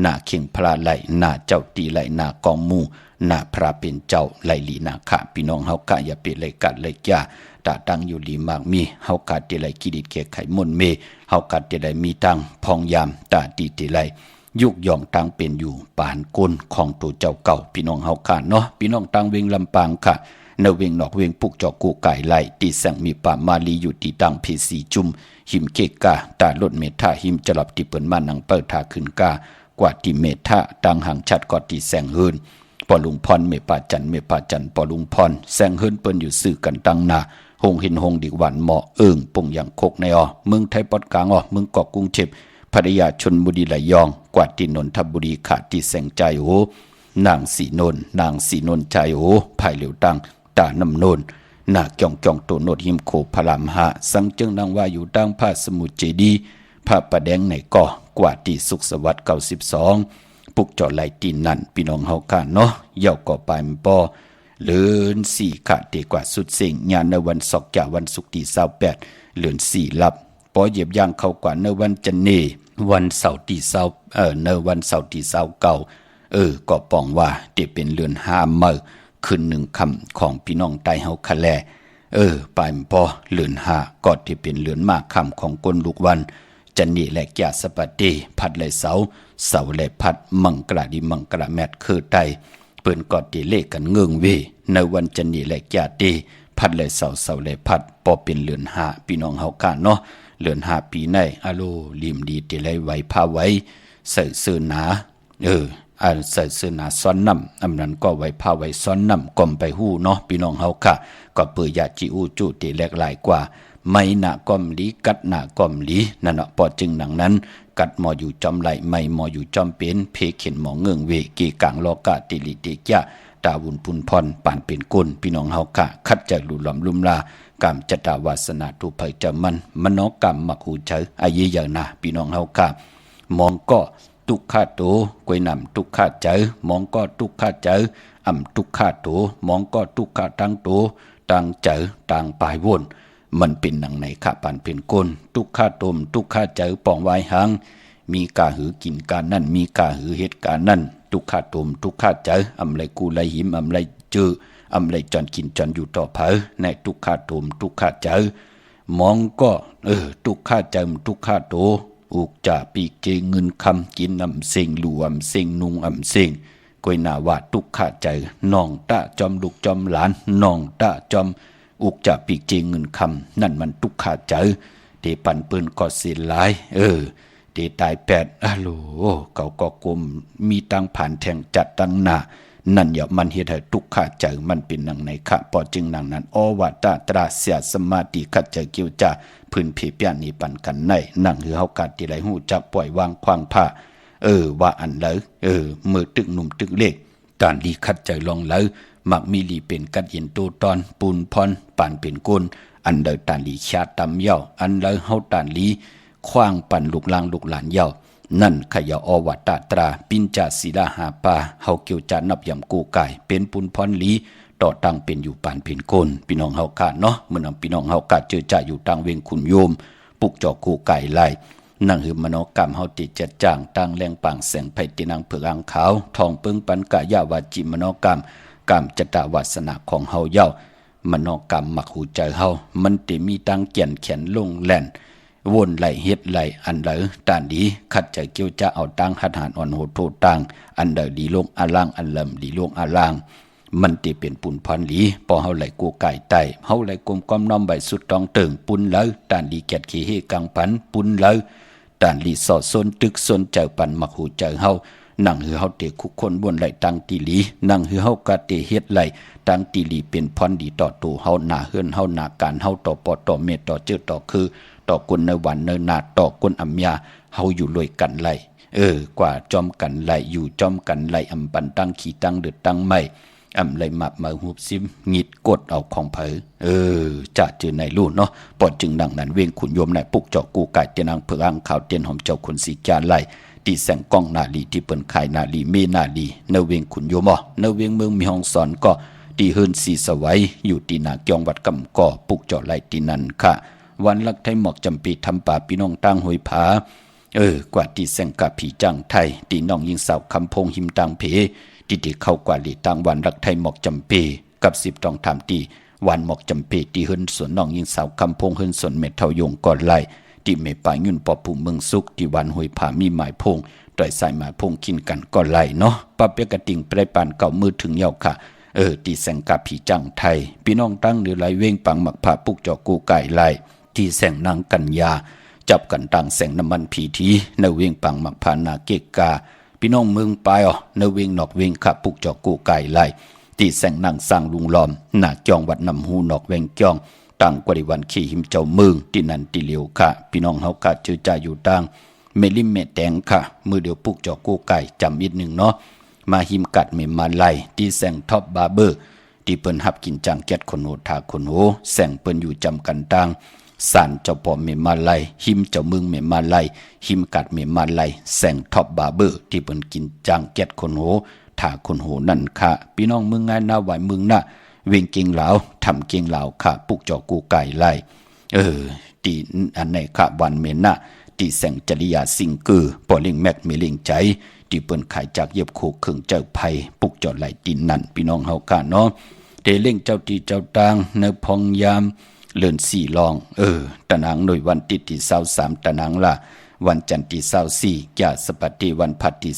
S3: หน้าเข่งพลาไหลหน้าเจ้าตีไหลหน้ากองหมู่หน้าพระเป็นเจ้าไหลลีนาค่ะพี่น้องเฮากะอย่าเป็นเลยกัดเลยจ้าตาตั้งอยู่ลีมากมีเฮากะติไหลกิดิดเกไขมนเมเฮากะติไหลมีตังพองยามตาตีติไหลยุกย่องตังเป็นอยู่ปานก้นของตัวเจ้าเก่าพี่น้องเฮากะเนาะพี่น้องตังเวงลำปางค่ะเนเวงนอกเวงปุกจอกูไก่ไหลตีแสงมีป่ามาลีอยู่ที่ตังเพสีจุมหิมเกกาตาลดเมธาหิมจะหลับที่เปิ้นมานังเปิดทาขึ้นกากว่าที่เมธาตังหังชัดกอที่แสงหืนปอลุงพรเมปาจันปอลุงพรแสงเฮิรนเปิ้นอยู่สื่อกันตั้งนาหงเห็นหงดิกหวานเหมาะปงอย่างโคกในเมืองไทยปอดกลางเมืองเกาะกรุงเทพภรรยาชนบุรีไหลยองกว่าที่นนทบุรีขาดที่แสงใจโนางสีนนใจภายเหลียวตังตาน้ำนนหน้าจ่องโตโนดหิมโคพลามหาสังจึงนางว่าอยู่ตั้งพระสมุทรเจดีพระประแดงในก่อกว่าที่สุขสวัสดิ์92ปุกจอไหลตีนนั่นพี่น้องเฮาค่ะเนาะเย่าก็ไปมปอเลือน4ขาดดีกว่าสุดเสียงญาณในวันศอกจากวันศุกร์ที่28เลือน4รับปอเหยียบย่างเข้ากว่าในวันจันเนวันเสาร์ที่ในวันเสาร์ที่29ก็ปองว่าที่เป็นเลือน5มื้อขึ้น1คำของพี่น้องใต้เฮาคะแลไปมปอเลือน5ก็ที่เป็นเลือนมากคำของก้นลูกวันจันนี่และแก่สปฏิพัดและเสาและพัดมังกระดิมังกระแมดคือไตเปิ้นกอดดีเลกันเงืองเวในวันจันนี่และแก่ตีพัดและเสาและพัดปอเป็นเลือน5พี่น้องเฮากันเนาะเลือน5ปีในอโลลิมดีติไลไว้พาไว้ใส่เสื้อหนาใส่เสื้อหนาซ้อนน้ำอำนั้นก็ไว้พาไว้ซ้อนน้ำก่อมไปหู้เนาะพี่น้องเฮาค่ะก็เปื่อยาจิอูจุติแหลกหลายกว่าไม่หน้าก้อมหลีกัดหน้าก้อมหลีนั่นเนาะพอจึงหนังนั้นกัดหมออยู่จอมไหลไม่หมออยู่จอมเป็นเพเข็นหมอเงืองเวกีกังโลกะติลิติกะตาวุนพุนพรปานเป็นก้นพี่น้องเฮากะคัดจากลุลอมลุมลากามจตาวาสนาทุภัยจะมันมโนกรรมมักหูเฉยอายุอย่างนะพี่น้องเฮากะมองก็ทุกขาโตกวยนำทุกขาเจอมองก็ทุกขาเจอทุกขาโตมองก็ทุกขาตั้งโตตั้งเจอตั้งปลายวนมันเป็นหนังในขาปานเป็นก้นทุกขาตมทุกขาเจอปองไว้หาง มีกาหือกินการนั่นมีกาหือเหตุการนั่นทุกข้าตุมทุกข้าเจออำไรกูไรหิมอำไรเจออำไรจอนกินจอนอยู่ต่อเผอในทุกข้าตุมทุกข้าเจอมองก็ทุกข้าเจอทุกข้าโตอุกจ่าปีเกเงินคำกินอำเสียงหลวมเสียงนุงอำเสียงกวยนาวาทุกข้าเจอน้องตาจอมลูกจอมหลานน้องตาจอมอุกจ่าปีเกเงินคำนั่นมันทุกข้าเจอเดปันปืนก็เสียหลายเดตาย8อะโหลเขาก็กลมมีตังผ่านแทงจัดตั้งหน้านั่นอย่ามันเฮ็ดให้ทุกข้าเจอมันเป็นนังในข้าพอจึงนังนั้นอวตาตราเสียสมาธิขัดเจอเกี่ยวจ่าพื้นเพเปียนี่ปันกันในนั่งคือเฮากาดที่ไหลหูจักปล่อยวางควางผ้าว่าอันเลยมือตึกหนุ่มตึกเล็กตานดีขัดใจลองเลยมักมีลีเป็นกัดเย็นตูตอนปูนพรป่านเป็นกุนอันเดตานลีชาตำเย่าอันเลยเฮาตานลีคว้างปั่นลูกลางลูกหลานเย่านั่นขยะอวัตตราปิญจศีลาหาปาเฮาเกี่ยวจานับยำกูไก่เป็นปุนพรลีต่อตังเป็นอยู่ป่านเป็นโกนพี่น้องเฮากาดเนาะเมื่อนำพี่น้องเฮากาดเจอจ่าอยู่ตังเวงขุนโยมปุกจอกกูไก่ไล่นั่งหือมโนกรรมเฮาติจัดจ้างตังแรงปังแสงไผตินังเผือกอ่างขาวทองเปิงปันกะยาวาจิมโนกรรมกรรมจตวาสนาของเฮาเย้ามโนกรรมมักหูใจเฮามันติมีตังเกียนแขนลงแล่นวนไหลเฮ็ดไหลอันเดอตานดีขัดใจเกี่ยวจะเอาตังหัดหานอ่อนโหดโทตังอันเดอดีลงอาล่างอันเลิมดีลงอาล่างมันติเป็นปุนพันหลีพอเฮาไหลกูไก่ไตเฮาไหลกลมก้อมน้อมใบสุดตองเติงปุนแล้วตานดีแกดขี้เฮกังปันปุนแล้วตานลีสอดซนตึกซนเจ้าปันมักหูเจ้าเฮานั่งหือเฮาเตคุกคนบนไหลตังตีหลีนั่งหือเฮากะเตเฮ็ดไหลตังตีหลีเป็นพรดีต่อตัวเฮาหน้าเฮือนเฮาหน้าการเฮาต่อปอต่อเมตต่อเจอต่อคือต่อคนในวันเนินนาต่อคนอัมยาเฮาอยู่รวยกันไหลกว่าจอมกันไหลอยู่จอมกันไหลอำปันตั้งขี้ตั้งเดือดตั้งไม่อำไหลมับมาหุบซิมงิดกดเอาของเผอจะเจอในลู่เนาะปอดจึงดังนั้นเวงขุนโยมในปุกเจาะกูไก่เตียนางเผือกอ่างขาวเตียนหอมเจ้าคนสีจานไหลที่แสงกล้องนาลีที่เปิ้นขายนาลีเมนาลีเนเวงขุนโยมเนเวงเมืองมีห้องสอนก็ตีเฮินสีสวัยอยู่ตีนาเกียงวัดกำก่อปุกเจาะไหลตีนันค่ะวันลักไทยหมอกจำปีทำป่าพี่น้องตั้งหอยผากว่าที่แสงกับผีจังไทยตีน้องยิงสาวคำพงหิมตังเพที่เข้ากว่าลีตังวันลักไทยหมอกจำปีกับ10ต้องทำตีวันหมอกจำปีที่เฮินสวนน้องยิงสาวคำพงเฮินสวนเม็ดเทายงก่อนไล่ที่เมปายุ่นปอผู้เมืองสุกที่วันหอยผามีหมายพงต่อยสายหมายพงกินกันก่อนไล่เนาะป้าเปียกระติงไปปานเก่ามือถึงเยาค่ะที่แสงกับผีจังไทยพี่น้องตั้งหรือไหลเว้งปังหมักผาปุกจอกกูไก่ไล่ที่แสงนางกัญญาจับกันตั้งแสงน้ำมันผีทีในเวียงปังมักพานาเกกาพี่น้องเมืองปายในเวียงนอกเวียงขับปุกจอกกูไก่ไล่ที่แสงนางสร้างลุงล้อมหน้าจองวัดนำหูนอกเวียงจองตั้งกว่าดิวันขี่หิมเจ้าเมืองที่นันติเหลียวค่ะพี่น้องเฮากาเจอจ่าอยู่ตั้งเมลิมเมแตงค่ะมือเดียวปุกจอกกูไก่จำอีกหนึ่งเนาะมาหิมกัดเมมาไล่ที่แสงท็อปบาร์เบอร์ที่เปิ้นหับกินจังแก๊ดคนโหทาคนโหแสงเปิ้นอยู่จำกันตั้งสานเจ้าปอมเมมาไลหิมเจ้าเมืองเมมาไลหิมกัดเมมาไลแสงท็อปบาร์เบอร์ที่เปิ้นกินจางแก๊ดคนโหถ้าคนโหนั่นค่ะพี่น้องเมืองงานนาไหวเมืองน่ะเวงเก่งเหลาทำเก่งเหลาค่ะปุกจอกูไก่ไลตีอันไหนค่ะวันเมน่ะตีแสงจริยาสิงกือปอเลิงแม็กเมลิงใจที่เปิ้นขายจากเย็บโคเครื่องเจ้าไผปุกจอไหลตีนนั่นพี่น้องเฮาค่ะเนาะเตเล่งเจ้าตีเจ้าตางในพองยามเลื่อน4ลองตะนางหน่วยวันที่23ตะนางละวันจันทร์ที่24ยาสปัตติวันพัดที่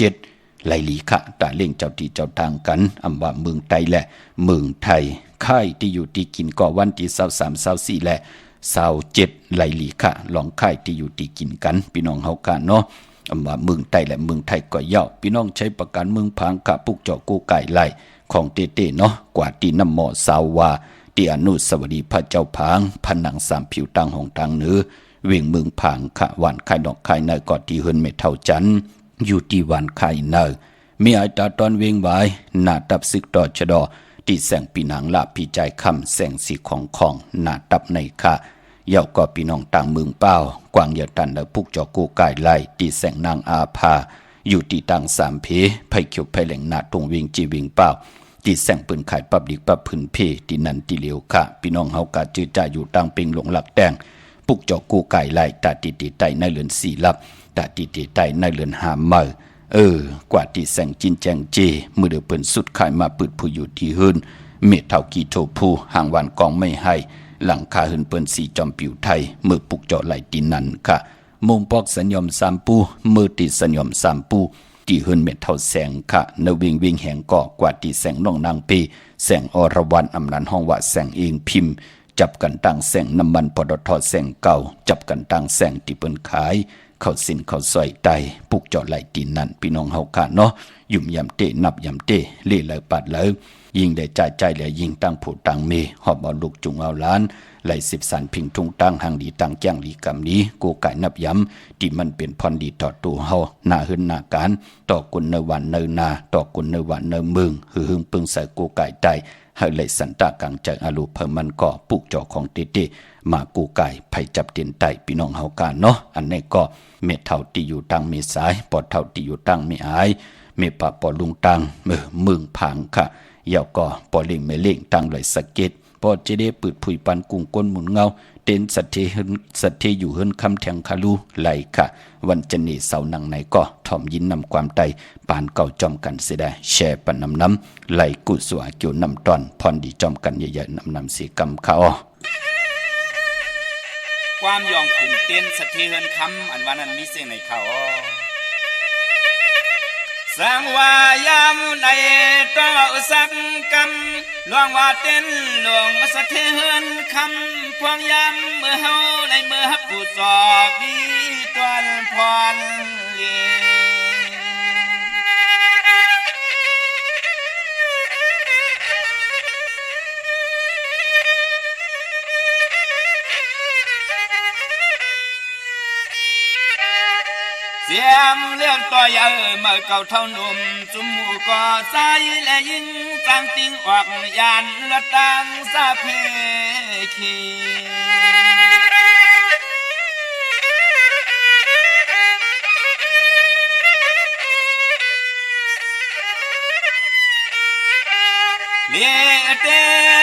S3: 27ไหลลีคะตะเล่งเจ้าที่เจ้าทางกันอำว่าเมืองไทยและเมืองไทยค่ายที่อยู่ที่กินก็วันที่23 24และ27ไหลลีคะลองค่ายที่อยู่ที่กินกันพี่น้องเฮากันเนาะอำว่าเมืองไทยและเมืองไทยก็เย่าพี่น้องใช้ประกันเมืองพังกะปุกเจาะกูไก่ไล่ของเต้ๆเนาะกว่าที่น้ำหมอสาวาที่อนุสาวรีย์พระเจ้าผางผนัง3ผิวตังของทางเหนือเวียงเมืองผางขะหวานไข่ดอกไข่เนยกอดที่เฮินเมเท่าจันอยู่ที่หวานไข่เนยมีไอตาตอนเวียงไว้หน้าตับซึกดอชดอที่แสงปีนังละพี่ใจคำแสงสีของหน้าตับในค่ะเย่าก็พี่น้องต่างเมืองเป้ากวางเยาตันและพุกจอกูไก่ไล่ที่แสงนางอาภาอยู่ที่ตัง3เพไผเขียวไผแหลงหน้าตรงเวียงจีเวียงเป้าที่แสงปืนขายปับดิกปับพื้นเพที่นันติเหลียวค่ะพี่น้องเฮากะจื้อจ่าอยู่ตังเปิงหลงหลักแดงปุกจอกูไก่ไล่ตาติไตในเลือน4ลับ ตาติติไตในเลือนหาเมอกว่าที่แสงจินแจงเจมือเดือเปิ้นสุดขายมาปืดผู้อยู่ที่หืนเมฆเท่ากีโทผู้ห่างวันกองไม่ให้หลังคาหืนเปิ้นสีจอมปิวไทยมือปุกเจาะไหลตีนันค่ะมุมปอกสัญญม3ปูมือติสัญญม3ปูที่หืนเมฆเท่าแสงค่ะนวิงแหงก่อกว่าที่แสงน้องนางปีแสงอรวรรณอำนันห้องว่าแสงเองพิมพ์จับกันตั้งแสงน้ำมันปตทแสงเก่าจับกันตั้งแสงที่เปิ้นขายเข้าสินเข้าซอยไตปุกเจาะไหลตีนันพี่น้องเฮาค่ะเนาะยุ่มยำเตนับยำเตเล่เลยปัดเลยยิ่งได้จ่ายใจและยิ่งตั้งผู้ตั้งเมหอบเอาลูกจุงเอาล้านไหล10สันพิงทุงตั้งหางดีตั้งแจ้งลีกำนี้กูไก่นับย้ำที่มันเป็นพรดีต่อตัวเฮาหน้าหืนหน้าการต่อกุนในวันในนาต่อกุนในวันในเมืองหึงปึงใส่กูไก่ใจให้ไหลสันตากลางใจอาลูเพิ่มมันก่อปุกเจาะของเตมากูไก่ไผจับเตียนไตพี่น้องเฮากันเนาะอันนี้ก็เม็ดเท่าที่อยู่ตั้งมีสายปอดเท่าที่อยู่ตั้งมีอายเมปะปอลุงตังเมืองพังค่ะยาวก็ปอเล่งไม่เล่งตังเลยสะเก็ดปอจะได้ปืดผุยปันกุ้งก้นหมุนเงาเต้นสัตเทอยู่เฮิรนคำแทงคาลูไหลค่ะวันจันนี้เสาร์นังในก็ถ่อมยินนำความไตปานเก่าจอมกันเสียได้แช่ปันน้ำไหลกุศลเกี่ยวนำตอนพรดีจอมกันใหญ่ๆนำสีกำเขา
S2: ความยองขุนเต้นสะเทือนคำอันวันนั้นมีเสียงในเขาสังวายามในต่อสักกำลวงว่าเต้นหลวงสะเทือนคำพวงยามเมื่อเฮาในเมื่อฮับผู้สอบดีตวนพรเลีเสียมเลื่อนต่อยเมื่อเก่าเท่าหนุ่มจุมหูก่อสายและยิงจังติงออกยานละตังสะเพคีเลี้ยเต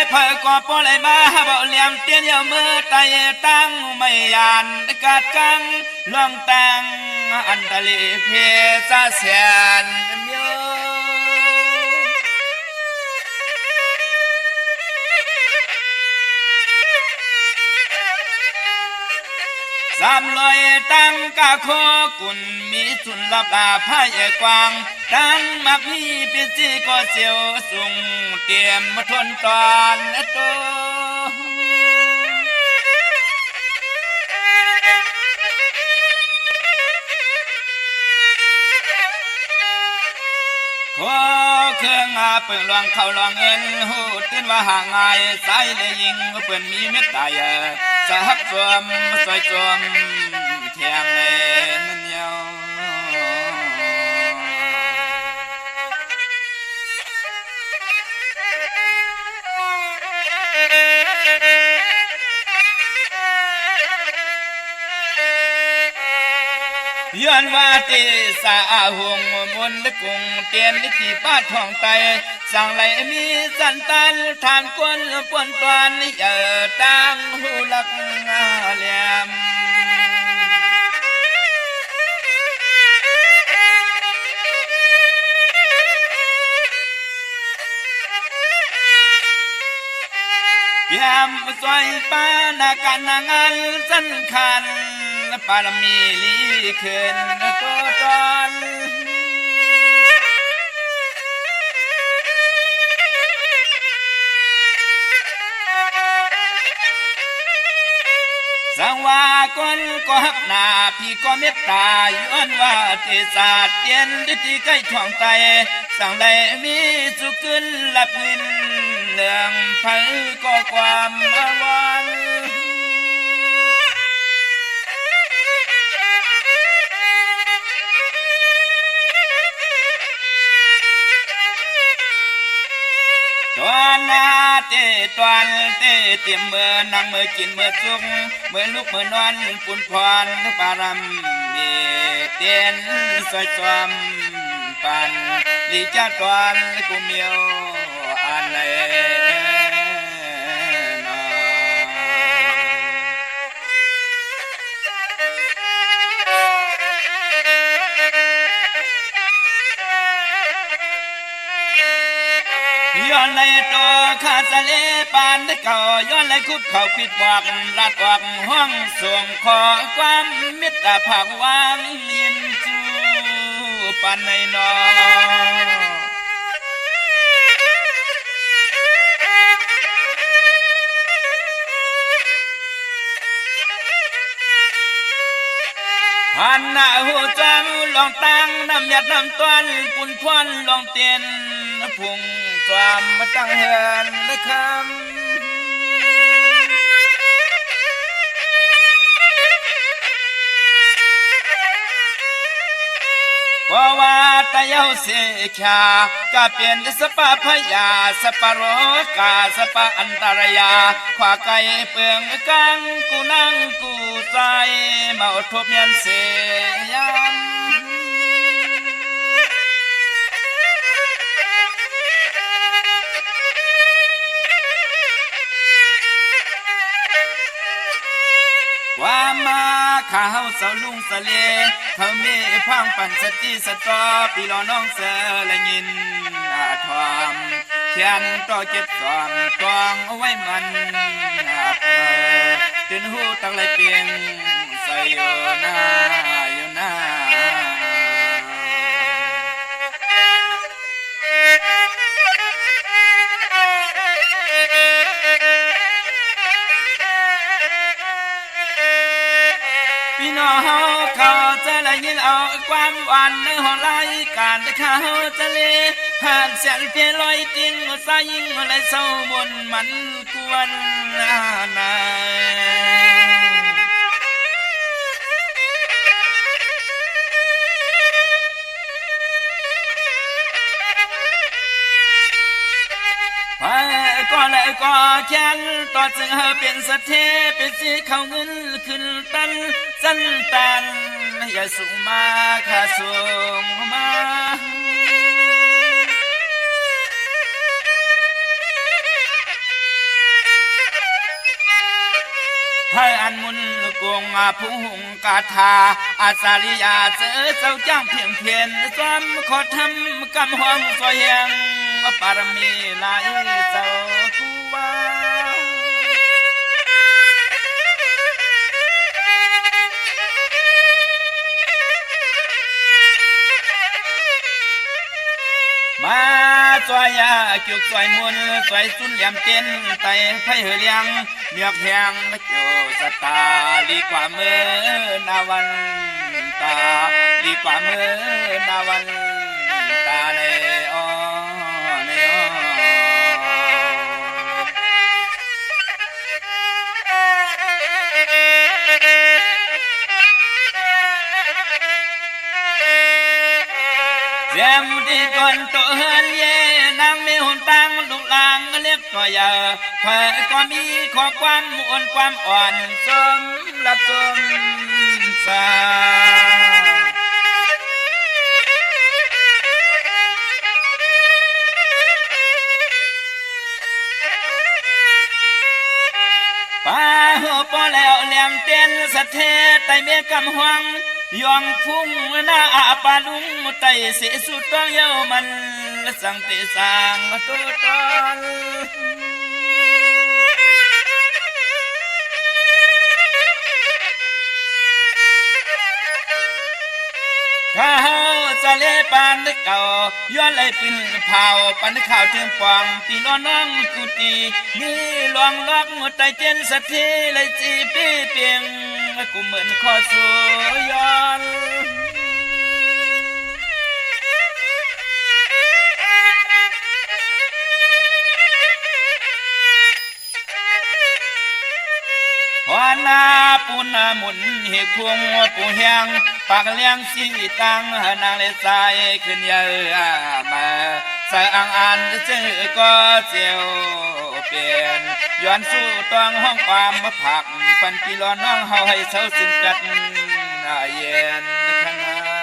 S2: เพื่อก่อปลายมาบ่เลี้ยงเตี้ยนยาเมื่อไตตั้งไม่ยานกาดกังลองแต่งอันตลีเพซาเสียนเมียวสามลอยตั้งกะโคกุนมีสุนลับอาพายกวางตั้งมักมีปิจิก็เสียวสุงเตรียมมาทนตอนโตขอเครื่องอาเปิ่งลวงเข้าลวงเงินหูตื่นว่าห่างไงสายเลยยิงเปิ่นมีเม็ดตายจะหักสวมสวยสวมเทียมเลยนั่นเดียวย้อนว่าติสาหงมนต์กุงเตียนลิขิป้าทองไตสั่งไหลมีสันตันทานกวนปวนตวนตั้งหูลักเหลี่ยมยามสวยป้านาการนางานสำคัญปารมีลีขึ้นตัวตนสังว่าคนก็หักหน้าพี่ก็เมตตาย้อนว่าเทศาสตร์เตียนดิที่ใกล้ท้องไตสั่งได้มีสุขึ้นหลับเงินเรื่องไผก็ความอาวรตอนนาเตตอนเตเตรียมเมื่อนั่งเมื่อกินเมื่อจุกเมื่อลุกเมื่อนอนปุ่นพรปารำเมเตียนสวยสวมปันลีจ้าตอนกูเมียวอันไหน ในตัวข้าสะเลปานได้เก่าย้อนเลยคุบเขาปิดหวักลัดออกห้องส่งขอความมิตรภาพวางยินจูปานในนอหันหน้าหูจังลองตั้งน้ำหยัดน้ำต้นปุ่นพวนลองเตียนพุ่งความมาตั้งเฮือนได้คำเพราะว่าตะเยาเสียขาก็เปลี่ยนสปาพยาสปาโรกาสปาอันตรายาขวาไก่เปลืองกังกูนั่งกูใจมาอดทบยันเสียมความมาข้าวเสาลุงสะเลเขาเมีพังปั่นสติสตอปีลอน้องเสือและยินอาทอมเขียนต่อเก็บสอนกองเอาไว้มันตื่นหูตั้งไรเปียงใส่อยู่หน้าอยู่หน้าพี่น้องเขาจะได้ยินเอาความหวานในห้องรายการเขาจะเลี้ยผ่านเสียงเพลงลอยติ้งสายยิงอะไรเศร้าบนมันกวนนาก็เลยก็แค้นต่อจึงเปลี่ยนสะเทเป็นสีเขาเงินขึ้นตันสั้นตันอย่าสูงมาข้าสูงมาให้อันมุนกวงผู้หุงกาธาอาสาริยาเจอเจ้าจ้างเพียงเพียนซ้ำขอทำกำห้องสวยยังปารมีหลายเจ้าคูวามาสวยยาจุกสวยมุนสวยสุนเหลี่ยมเต้นไตไฟเหือเลี้ยงเมียกแพงโจสตาลีกว่าเมื่อนาวันตาลีกว่าเมื่อนาวันตาในอ้อในอ้อเสียมที่ก่อนตัวเฮือนเย่นางมีหุ่นตังลูกลางเล็กก็เยอะเพื่อก็มีขอความอ่อนความอ่อนสมละสมสาป้าหัวปอแล้วเหลี่ยมเต้นสะเทไตเมียกำหวังยองพุ่งหน้าปาลุงไตเสียสุดต้องเย้ามันสังติสังตัวตนข้าจะเล่ปานเก่าย้อนเลยเป็นเผาปันข่าวถึงปองปีน้องน้องกุฏินี่ลวงล็อกหมดใจเจนสักทีเลยจีปีเปียงกูเหมือนขอสวยย้อนวานาปุณหมุนเหกพวงปูแหงปากเลี้ยงสีตังนางเลสายขึ้นเยอะมาใส่อ่างอันเจอก็เจียวเปลี่ยนย้อนสู้ต้องห้องความมาผักปันปีร้อนน้องเฮาให้เศร้าสิ้นกัดเย็นขนา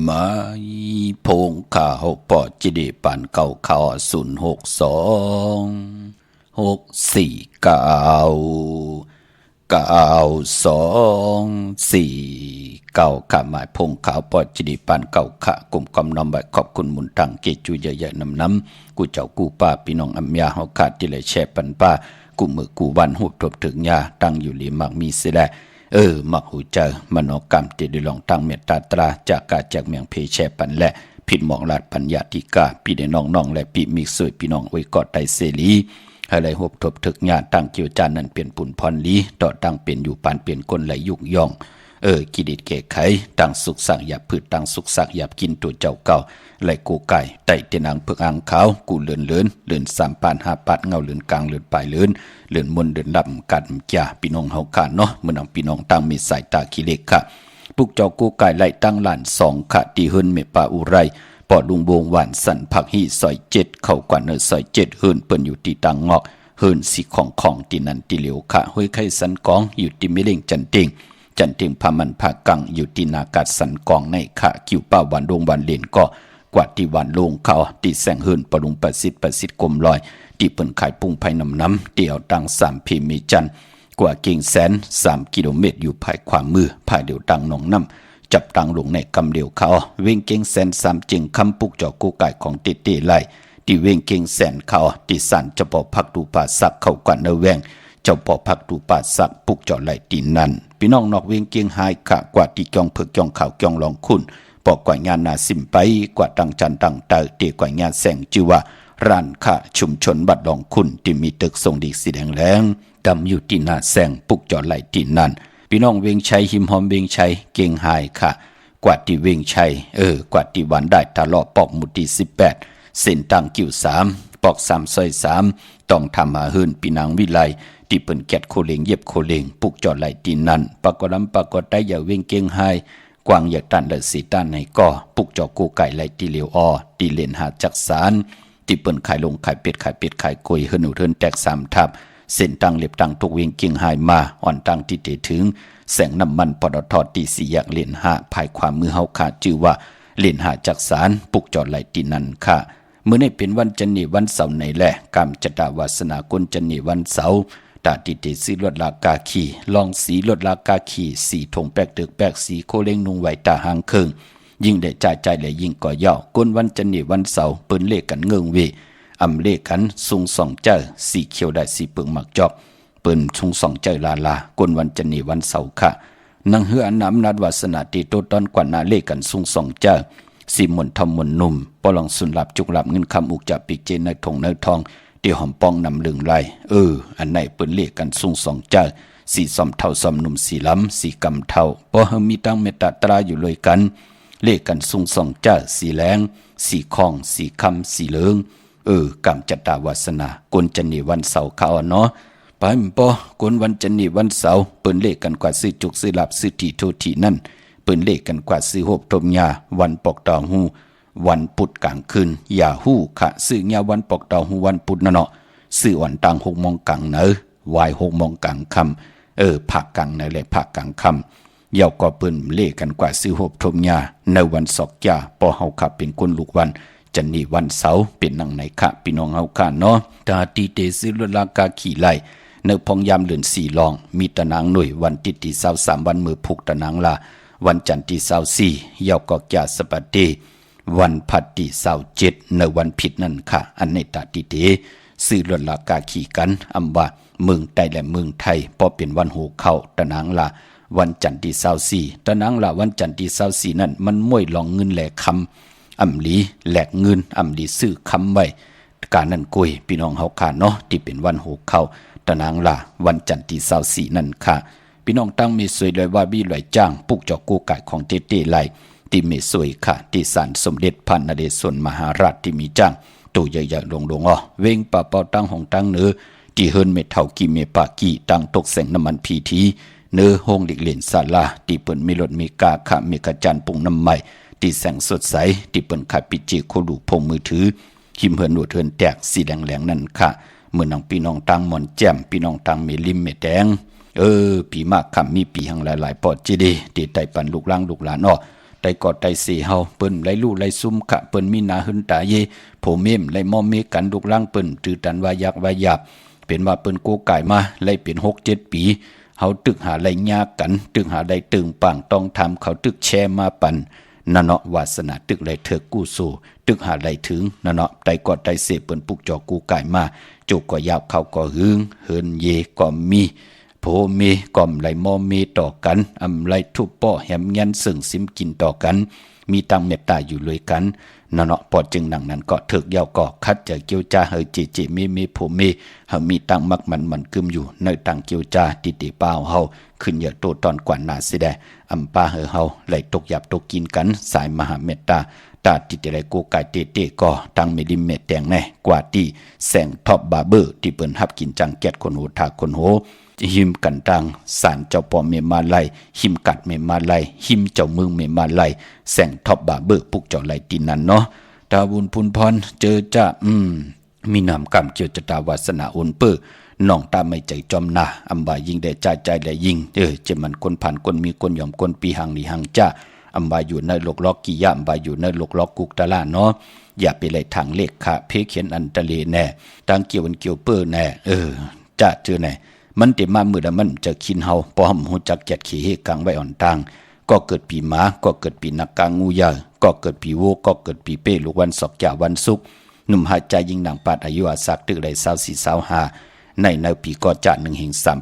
S3: มา พงข้าหกปอจิดีปันเก่าข้า062-649-2-4-9ข้าหมายพงข้าวปอจิดีปันเก่าข้ากลุ่มกำนำใบขอบคุณมุนตังเกจูใหญ่ๆน้ำกูเจ้ากูป้าพี่น้องอัมยาเฮาขาดที่เลยแช่ปันป้ากูมือกูวันหูทบถึงยาตั้งอยู่ลีมักมีเสแลมักหูเจอมโนกรรมติดลองตั้งเมตตาตราจากกาจากเมียงเพแช่ปันและผิดหมองลาดปัญญาธิกาพี่ได้น้องๆและพี่มิกสวยพี่น้องไว้กอดไตเสรีให้ไหลหบทบถึกญาตั้งเกี่ยวจานนั้นเปลี่ยนปุ่นพรลีต่อตั้งเปลี่ยนอยู่ปานเปลี่ยนคนไหลยุกย่องกิดิดเกไขตั้งสุขสักหยับพืชตั้งสุขสักหยับกินตัวเจ้าเก่าไหลกูไก่ไต่เตนังเพิกอ่างขาวกูเลื่อน3 ปาน5 ปานเงาเลื่อนกลางเลื่อนปลายเลื่อนมนเลื่อนลำกัดจ่าพี่น้องเฮาขาเนาะเมื่อนังพี่น้องตั้งมีสายตาขี้เล็กค่ะปุกเจ้ากูไก่ไหลตั้งหลาน2ค่ะที่เฮิรนเมป่าอุไรปอดลุงวงหวานสันผักฮีซอย7เข้ากว่าเนอซอย7เฮิรนเปิ้นอยู่ที่ตังงอกเฮิรนสิของที่นั่นที่เหลียวค่ะห้วยไข่สันกองอยู่ที่มิเล่งจันติงพามันผากังอยู่ที่นากาศสันกองในค่ะคิวป้าวันดงวันเลียนก็กว่าที่วันลงเขาที่แสงเฮิรนปรุงประสิทธิ์กลมลอยที่เปิ้นขายปุ้งไผ่น้ำเดี่ยวตัง3พีมีจันกว่าเก่งแสน3 กิโลเมตรอยู่ภายขวามือภายเดียวตังหนองน้ำจับตังลงในกำเดียวเขาเว้งเก่งแสน3จึงคำปุกเจาะกูไก่ของเตไลที่เว้งเก่งแสนเขาที่สันจะปอพักดูป่าสักเข้ากว่าเนแวงเจ้าปอพักดูป่าสักปุกเจาะไหลตีนั่นพี่น้องนอกเวียงเกียงหายขะกว่าที่จองเผือกจองข่าวจองลองคุณปอกกว่างานนาสิมไปกว่าตังจันตังเตอเตกว่างานแสงจือว่าร้านค้าชุมชนบัดลองคุณที่มีตึกทรงดีสีแดงแรงดำอยู่ที่หน้าแสงปุกเจาะไหลตีนั่นพี่น้องเวียงชัยหิมหอมเวียงชัยเกียงหายค่ะกว่าที่เวียงชัยกว่าที่วันได้ตลอดปอกมุตี18เส้นตังกิ่ว3ปอก3ซอย3ต้องทำหาหื่นปีนางวิไลที่เปิ้นแกดโคเลงเย็บโคเลงปุกจอดไหลตีนั่นปากกได้อย่าเว้งเกียงหายกวางอย่าตันและสีตันในก่อปุกจอกูไก่ไหลตีเหลียวตีเลนหาจักสารที่เปิ้นขายลงขายเป็ดขายกล้วยเฮือนหนูเทินแตก3ทับเส้นตังเล็บตังทุกเวียงเกียงหายมาอ่อนตังที่เตถึงแสงน้ำมันปตท.ตี4แยกเลนหาภายความมือเฮาขาชื่อว่าเลนหาจักสารปุกจอดไหลตีนั่นค่ะเมื่อในเป็นวันจันทร์วันเสาร์ในแหละกรรมจตาวาสนากลจันทร์วันเสาร์ตาติเตสีลดลากาขีลองสีลดลากาขีสีทงแปกตึกแปกสีโคเล้งนุงไหวตาหางเคิงยิ่งได้จ่ายใจและยิ่งก่อย่อกลวันจันทร์วันเสาร์เปิ้นเลขกันเงิงเวอำเลขกันซุง2เจ้าสีเขียวได้สีเปิงหมักจอกเปิ้นซุง2เจ้าลากลวันจันทร์วันเสาร์ค่ะนังเฮือน้ำนัดวาสนาติโตตอนกว่านาเลขกันซุง2เจ้าสีมนทำมนนุ่มปลองสุนหลับจุกหลับเงินคำอุกจับปีกเจนในถงในทองเดี่ยวหอมปองนำลึงไหลอันไหนเปิ้นเลขกันซุง2เจ้าสีซอมเท่าซอมหนุ่มสีล้ำสีกำเท่าพอเฮมีตั้งเมตตาตราอยู่เลยกันเลขกันซุง2เจ้าสีแรงสีคองสีคำสีเหลืองกำจัตตาวาสนากลจันนีวันเสาร์เขาเนาะไปมปอกลวันจันนีวันเสาร์เปิ้นเลขกันกว่าซื้อจุกซื้อหลับซื้อทีโททีนั่นเปิ้นเลขกันกว่าซื้อโหบทมยาวันปอกตาหูวันปุดกลางคืนอย่าหู้ค่ะซื้อยาวันปอกตาหูวันปุดนั่นเนาะซื้อวันตัง6 โมงกลางเนอวาย6 โมงกลางค่ำผักกลางในแหละผักกลางค่ำเยาก็เปิ้นเลขกันกว่าซื้อโหบทมยาในวันศอกยาปอเฮาขับเป็นคนลูกวันจันนีวันเสาร์เป็นนังไหนค่ะพี่น้องเฮาค่ะเนาะตาตีเตซื้อลลากาขี่ไล่ในพองยามเลือน4ลองมีตะนางหน่วยวันติที่23วันมือพุกตะนางลาวันจันทร์ที่24เยาก็แก่สปฏิวันพัดที่27ในวันผิดนั่นค่ะอันในตาตีเตซื้อลลากาขี่กันอำว่าเมืองใต้และเมืองไทยพอเป็นวันโหเข้าตะนางลาวันจันทร์ที่24ตะนางลาวันจันทร์ที่24นั่นมันม่วยลองเงินแหลกคำอำลีแหลกเงินอำลีซื้อคำไว้การนั้นกุยพี่น้องเฮาค่ะเนาะที่เป็นวันโหเข้าตะนางลาวันจันทร์ที่24นั่นค่ะพี่น้องตั้งมีสวยเลยว่าบี้ลอยจ้างปุกจอกกูไก่ของเต้ไหลที่มีสวยค่ะที่ศาลสมเด็จพระนเรศวรมหาราชที่มีจ้างตัวใหญ่ๆลงเว้งป่าเป่าตั้งห้องตั้งเนื้อที่เฮิรนเมเท่ากีเมปากีตั้งตกแสงน้ำมันพีทีเนื้อห้องหลีกเลียนศาลาที่เปิ้นมีรถมีกาค่ะมีกระจานปุงน้ำใหม่ที่แสงสดใสที่เปิ้นขายปิจิโคลูพงมือถือหิมเฮิรนหนวดเฮิรนแตกสีแดงๆนั่นค่ะเมื่อนังพี่น้องตั้งมอนแจ่มพี่น้องตั้งมีลิมเมแดงปีมากคำมีปีหังหลายๆปอดจีดีตีไตปันลูกล่างลูกหลานต ไตกอดไตสีเฮาเปิ้นไลลู่ไลซุ่มขะเปิ้นมีนาหึนตาเยโผเมมไลมอมเมกันดุกล่างเปิ้นจือตันวายักวายับเป็นว่าเปิ้นโกไก่มาไลเป็น6-7 ปีเฮาตึกหาไลยากกันตึกหาได้ตึงปังต้องทำเขาตึกแชมาปันนั่นเนาะวาสนาตึกไลเถิกกู้สู่ตึกหาไลถึงนั่นเนาะไตกอดไตเสเปิ้นปุกจอกูไก่มาจุกก็ยาวเขาก็หึงเฮินเยก็มีโผเมก่อมไหลมอเมต่อกันอำไหลทุบป้อแหมยันซึ่งซิมกินต่อกันมีตังเมตตาอยู่เลยกันนั่นเนาะพอจึงหนังนั้นก็ถึกยาวก็คัดจะเกียวจ้าเฮยจิจิเมโผเมเฮามีตังมักมันกึมอยู่ในตังเกียวจ้าติเป้าเฮาขึ้นเยอะโตตอนกว่านาสิแดอำปาเฮาไหลตกหยับตกกินกันสายมหาเมตตาตาติไรกูกายเตก็ตังเมลิเมตแตงแน่กว่าที่แสงท็อปบาร์เบอร์ที่เปิ้นฮับกินจังแก๊ดคนโหทาคนโหหิมกันตังสารเจ้าปอเมมาไลหิมกัดเมมาไลหิมเจ้าเมืองเมมาไลแสงท็อปบาร์เบอร์ปุกเจ้าไลตินันเนาะตาบุญพุนพรเจอจ้ามีนามกรรมเกี่ยวจตาวาสนาอุนเปอน้องตาไม่ใจจอมนาอำบายิงได้ใจได้ยิงเจมันคนผ่านคนมีคนยอมคนปีหังนี่หังจ้าอำบาอยู่ในโลกล็อกกิยะอำบาอยู่ในโลกล็อกกุกตะลาเนาะอย่าไปเลยทางเลขค่ะเพเขียนอันตะเลแน่ตังเกี่ยวเกี่ยวเปอร์แน่จ้าเจอแน่มันติมามือมันจะคินเฮาพอหำหูจักแกดขี้เฮกังไว้อ่อนตังก็เกิดปีหมาก็เกิดปีนักกางงูยาก็เกิดปีโวก็เกิดปีเป้ลูกวันศอกแก่วันศุกร์หนุ่มหาใจยิงหนังปาดอายุอาศักตึกได้24-25ในปีก็จะ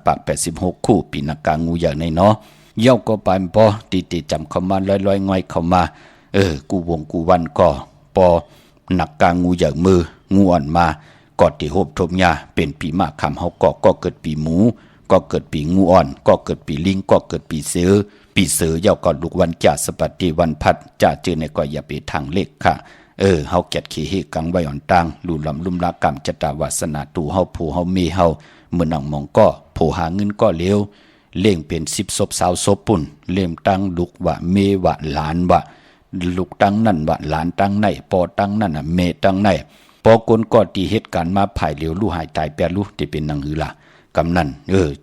S3: 1/386คู่ปีนักกางงูยาในเนาะเย้าก็ปานปอติจำเข้ามาลอยง่อยเข้ามากูวงกูวันก็ปอหนักกางงูอย่างมืองูอ่อนมากอดที่โหบทบยาเป็นปีมากคำเฮาก็เกิดปีหมูก็เกิดปีงูอ่อนก็เกิดปีลิงก็เกิดปีเสือเย้าก็ลูกวันจ่าสปัตติวันพัดจ่าเจอในก็อย่าไปทางเลขค่ะเฮาแกดขี้เฮกังไว้อ่อนตังลู่ลำลุ่มลากรรมจตาวาสนาตูเฮาผู้เฮามีเฮาเมื่อนังมองก็ผู้หาเงินก็เร็วเล่งเป็น10 ศพ20 ศพปุ่นเล่มตั้งลูกว่าเมว่าหลานว่าลูกตั้งนั่นว่าหลานตั้งไหนปอตั้งนั่นเมตั้งไหนปอกนก็ตีเหตุการณ์มาภายเหลียวลู่หายตายแปรลู่ที่เป็นนางหือล่ะกำนัน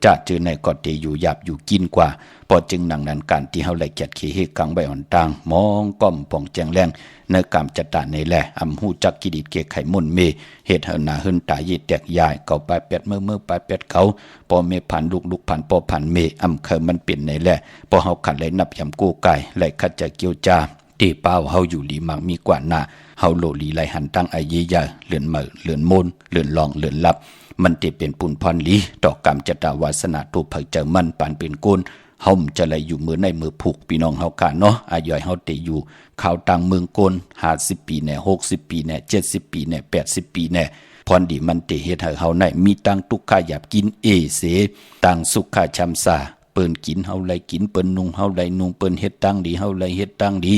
S3: จะเจอในก็ตีอยู่หยาบอยู่กินกว่าพอจึงหนังนั้นการที่เฮาไหลแกดขี้เฮกังใบอ่อนตังมองก้อมป่องแจงแรงในกรรมจัตตาในแลอำหูจักกิดิเกไขมนเมเหตุเฮาหนาหึนตาเยแตกยายเก่าปลายเป็ดเมื่อปลายเป็ดเขาพอเมผ่านลูกผ่านปอผ่านเมอำเคยมันเปลี่ยนในแลพอเฮาขันไหลนับยำกู้ไก่ไหลขัดจะเกี่ยวจาตีเป้าเฮาอยู่หลีมักมีกว่าหน้าเฮาโลลีไหลหันตั้งไอเยียเลื่อนมือเลื่อนมนเลื่อนลองเลื่อนลับมันติเป็นปุ่นพรลีต่อกรรมจัตตาวาสนาตูเผยเจอมันปานเป็นโกนเฮาจะไหลอยู่มือในมือผูกพี่น้องเฮากะเนาะอายุเฮาติอยู่ข่าวต่างเมืองโกน50 ปีแน่60 ปีแน่70 ปีแน่80 ปีแน่พรดีมันติเฮ็ดให้เฮาในมีตังทุกข์หยาบกินเสตังสุขชำซาเปิ้นกินเฮาไหลกินเปิ้นนุ่งเฮาไหลนุ่งเปิ้นเฮ็ดตังดีเฮาไหลเฮ็ดตังดี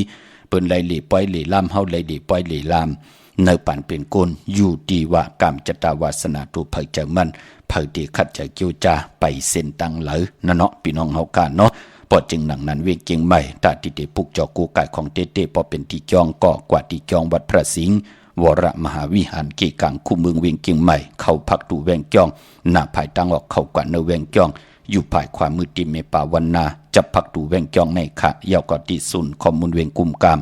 S3: เปิ้นไหลเหลปล่อยเหลลามเฮาไหลเหลปล่อยเหลลามในปันเป็นโกนอยู่ดีว่ากรรมจัตตาวาสนาตูเผยเจอมันเผยดีขัดจะเกี่ยวจาไปเส้นตังเหลอนั่นเนาะพี่น้องเฮากะเนาะปอจึงหนังนั้นเวงเก่งใหม่ตาติเตปุกจอกูไก่ของเตพอเป็นที่จองก็กว่าที่จองวัดพระสิงห์วรมหาวิหารเกกังคู่เมืองเวงเก่งใหม่เข้าพักตูแวงจองหน้าภายตั้งออกเข้ากว่าเนแวงจองอยู่ภายความมือติเมปาวันนาจับพักตูแวงจองในขะยาวกอติสุนข้อมูลเวงกุมกาม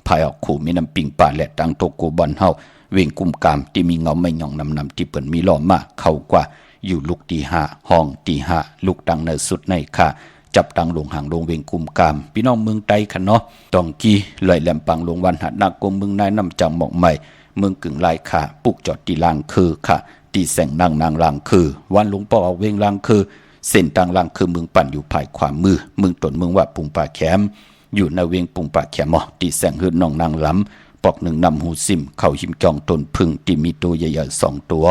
S3: ภายออกขู่มีน้ำปิงป่าและตังโตโกบอนเฮาเวงกุมกามที่มีเงาไม่หย่องนำที่เปิ่นมีล้อมาเข้ากว่าอยู่ลูกตี5ห้องตี5ลูกตังเนสุดในค่ะจับตังลงห่างลงเวงกุมกามพี่น้องเมืองไตค่ะเนาะตองกี้ลอยแหลมปังลงวันหัดนักกงเมืองนายน้ำจังหมอกใหม่เมืองกึ่งลายค่ะปุกจอดตีลางคือค่ะตีแสงนางลางคือวันหลวงป่อเอาเวงลางคือเส้นตังลางคือเมืองปั่นอยู่ภายขวามือเมืองตนเมืองว่าปุงป่าแคมอยู่ในเวงปุงป่าแคมหมอตีแสงหืดน้องนางล้ำปอกหนึ่งนำหูซิมเข้าหิมจองตนพึ่งที่มีตัวใหญ่ๆ2 ตัว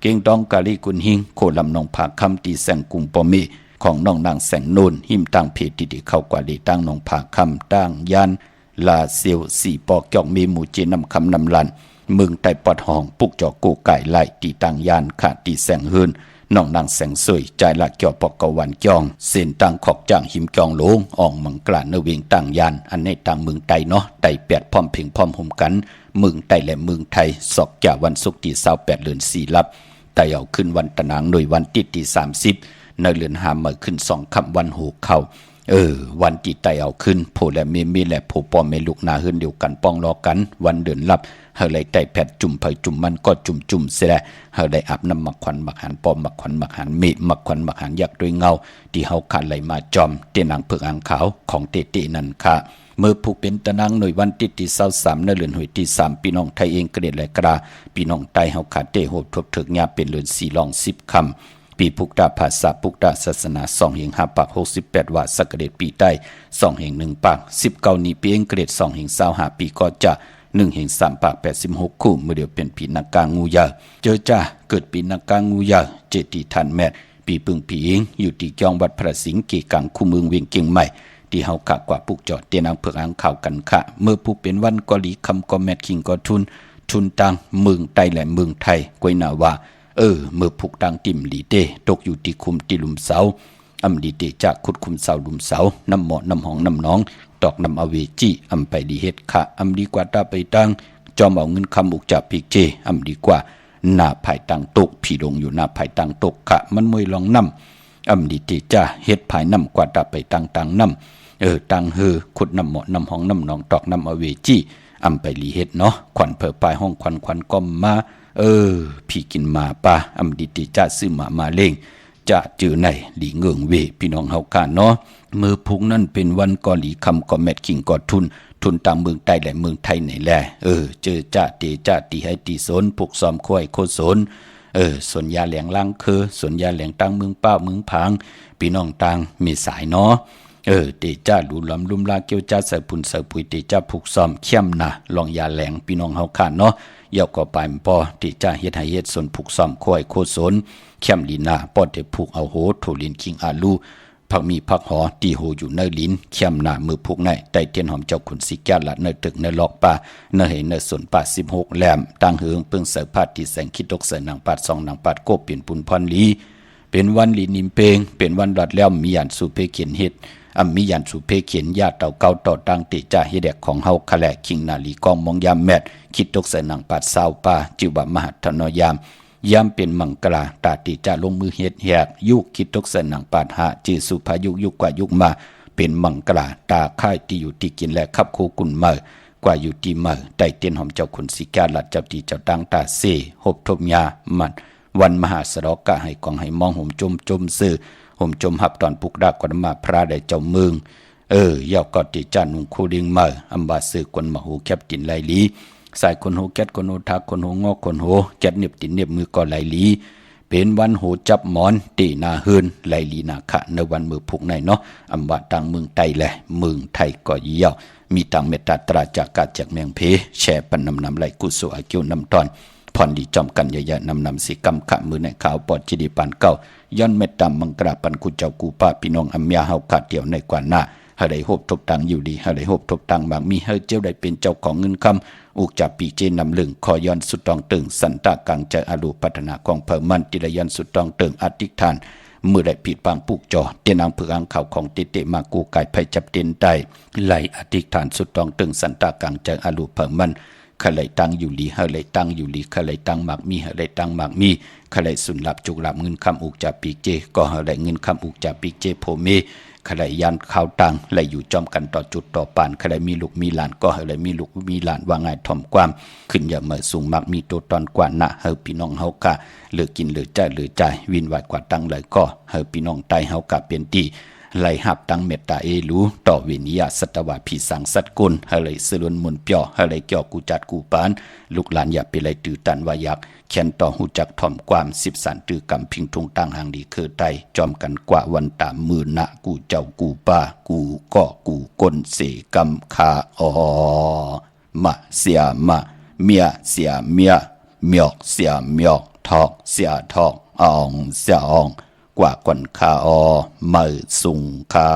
S3: เก่งดองกาลีกุนหิงโคลำนองผาคำตีแสงกุมปอมีของน้องนางแสงโนนหิมตั้งเพจที่เข้ากว่าดีตั้งนองผาคำตั้งยันลาเซียวสี่ปอกจอกมีหมู่เจนำคำนำลันเมืองไตปอดห้องปุกจอกกูไก่ไล่ตีตั้งยันขาตีแสงหืนน้องนางแสงสวยใจละเกี่ยวปอกกวันจองเส้นตั้งขอกจ้างหิมจองโลงอ่องมังกลาเนเวงตั้งยันอันในตั้งเมืองไตเนาะไตแปดพร้อมเพ่งพร้อมห่มกันเมืองไตและเมืองไทยสอกแก่วันศุกร์ที่28 เดือน4ลับไตเอาขึ้นวันตะนางโดยวันติดที่30ในเดือน5เมื่อขึ้น2 ค่ำวันหูเข้า วันที่ไตเอาขึ้นโผและเมและโผปอมเมลูกนาหืนเดียวกันป้องรอกันวันเดือนลับเฮาเลยไตแผดจุ่มไผจุ่มมันก็จุ่มเสียเฮาได้อาบน้ำมักควันมักหันปอมมักควันมักหันเมมักควันมักหันยักด้วยเงาที่เฮาขาดไหลมาจอมเตนางเผือกอ่างขาวของเตนั่นค่ะเมื่อผูกเป็นตะนางหน่วยวันที่23ในเดือนหวยที่3พี่น้องไทยเองกระเด็ดและกราพี่น้องไตเฮาขาดเตโหดทบถึกญาเป็นเดือน4ลอง10คำปีพุกดาภาษาพุกดาศาสนา2แห่ง5ปาก68ว่าสักเดชปีใต้2แห่ง1ปาก19นี้ปีเองกระเด็ด2แห่ง25ปีก็จะ1แห่ง3ปาก86คู่เมื่อเดียวเป็นปีนักกางูยาเจอจ้าเกิดปีนักกางูยาเจติทันแมทปีปึงปีเองอยู่ที่จองวัดพระสิงห์เกกังคู่เมืองเวียงเกียงใหม่ที่เฮากะกว่าปุกจอดเตียนางเผือกอ่างข่าวกันค่ะเมื่อผู้เป็นวันกอลีคำก็แมทคิงก็ทุนตังเมืองไต้และเมืองไทยกวยนาว่าเมื่อผูกตังติ่มหลีเตตกอยู่ที่คุมที่ลุมเสาอำดีเตจากขุดคุมเสาลุมเสาน้ำหมอน้ำหองน้ำน้องตอกน้ำอเวจีอำไปดีเฮ็ดค่ะอำดีกว่าตาไปตังจอมเอาเงินคำอุกจับปีเจอำดีกว่าหน้าภายตังตกผีดงอยู่หน้าภายตังตกค่ะมันมวยลองน้ำอำดีเตจ้าเฮ็ดภายน้ำกว่าตาไปตังน้ำตังขุดน้ำหมอน้ำหองน้ำน้องตอกน้ำอเวจีอำไปลีเฮ็ดเนาะขวัญเผอปลายห้องขวัญก้มมาพี่กินมาป่าอำดีติจ้าซื้อมาเล่งจะเจอในหลีเงืองเวพี่น้องเฮากันเนาะมือพุงนั่นเป็นวันกอหลีคำก็แมทคิงก็ทุนตามเมืองใต้และเมืองไทยไหนแลเจอจ้าตีให้ตีสนผูกซ้อมค่อยโคสนสนยาแหลงล่างสนยาแหลงตั้งเมืองป้าเมืองผางพี่น้องต่างมีสายเนาะเตจ้าหลูหลอมลุมลาเกียวจ้าเสือปุ่นเสือปุยเตจ้าผูกซ้อมเข้มนะลองยาแหลงพี่น้องเฮากันเนาะยาวก็ไปปอที่จะเฮ็ดให้เฮ็ดส่วนผูกซ้อมค่อยโคสนเข้มลีนาปอดเทผูกเอาโหโถลินคิงอาลูผักมีผักหอตีโหอยู่ในลิ้นเข้มหน้ามือผูกในใต้เทียนหอมเจ้าขุนสิแก่ละในตึกในล็อกป่าในให้ในสวนป่า16แหลมตั้งเฮืองเปิงเสือพาดที่แสงคิดดกเสือนางปาด2นางปาดโกเปลี่ยนปุนพรลีเป็นวันลีนิมเปงเป็นวันรัดแล้วมีหยันสุเพเขียนเฮ็ดมียันสุเพเขียนญาเต่าเก่าต่อตังติจ่าเฮเดกของเฮาคะแลคิงนาลีกองมองยามแมดคิดตกใส่หนังปัดซาวป่าจิวบะมหัทนยามเป็นมังกลาตาติจ่าลงมือเฮ็ดแหกยุคิดตกใส่หนังปัดหาจีสุภายุกว่ายุกมาเป็นมังกลาตาค่ายที่อยู่ที่กินและขับโคกุนเมอกว่าอยู่ที่เมอใต้เตียนหอมเจ้าคุณสิกาลัดเจ้าตีเจ้าตังตาเซหบทมยามันวันมหาสรกะให้กองให้มองห่มจมซื้อห่มจมหับตอนปุกดากอนมาพระได้เจ้าเมืองยาวกอติจานุงคูดิงมาอัมบาสือกวนมหูแคบตินไหลลีสายคนโหแกดคนโหทักคนโหงอกคนโหแกดเน็บตินเน็บมือก็ไหลลีเป็นวันโหจับหมอนตีนาเฮือนไหลลีนาคะในวันมือพุกในเนาะอัมบาตังเมืองไทยแหละเมืองไทยก็เยี่ยวมีตังเมตตาตราจากกาจากเมืองเพแช่ปันนำไหลกุศลอากิวนำตอนพรดีจอมกันใหญ่ๆนำสิกรรมขะมือในข่าวปอดจิดีปันเก้าย้อนเมตตามังกราปันกุเจ้ากูป้าพี่น้องอัมยาเฮาขาดเดี่ยวในกว่าหน้าเฮาได้โหบทบตังอยู่ดีเฮาได้โหบทบตังบางมีเฮาเจ้าได้เป็นเจ้าของเงินคำอุกจับปีเจนำลึงคอย้อนสุดตองตึงสันตากังใจอาลูพัฒนาของเพิ่มมันติระยันสุดตองตึงอธิษฐานเมื่อได้ผิดปางปุกจอเตียนางเผือกอ่างข่าวของเตมากูไก่ไผจับเต็นได้ไหลอธิษฐานสุดตองตึงสันตากังใจอาลูเพิ่มมันขะไหลตังอยู่ลีเฮาไหลตังอยู่ลีขะไหลตังหมากมีเฮาไหลตังหมากมีขะไหลสุนลับจุกลับเงินคำอุกจับปีเจก็เฮาไหลเงินคำอุกจับปีเจโพเมขะไหลยันข้าวตังไหลอยู่จอมกันต่อจุดต่อปานขะไหลมีลูกมีหลานก็เฮาไหลมีลูกมีหลานว่าง่ายถ่อมความขึ้นอย่าเมื่อสูงมักมีตัวตอนกว่านะเฮาพี่น้องเฮากะเหลือกินเหลือใจวินไหวกว่าตังเลยก็เฮาพี่น้องไตเฮากะเปลี่ยนตีไหลหับตังเมตตารู้ต่อวิญญาสัตวะผีสังสัตกุลเฮาเลยสลุนมุนเปียวเฮาเลยเกี่ยวกูจัดกูปานลูกหลานอย่าไปเลยตื้อตันว่ายักแค้นต่อหูจักถ่อมความ10สันตื้อกำพิงทุงตั้งหางดีคือไตจอมกันกว่าวันตามมือนะกูเจ้ากูป้ากูก็กูก้นเสกำคามะเสียมะเมียเสียเมียเมียกเสียเมียกทอกเสียทอกอ่องเสียอ่องกว่าก่อนคามือสุงคา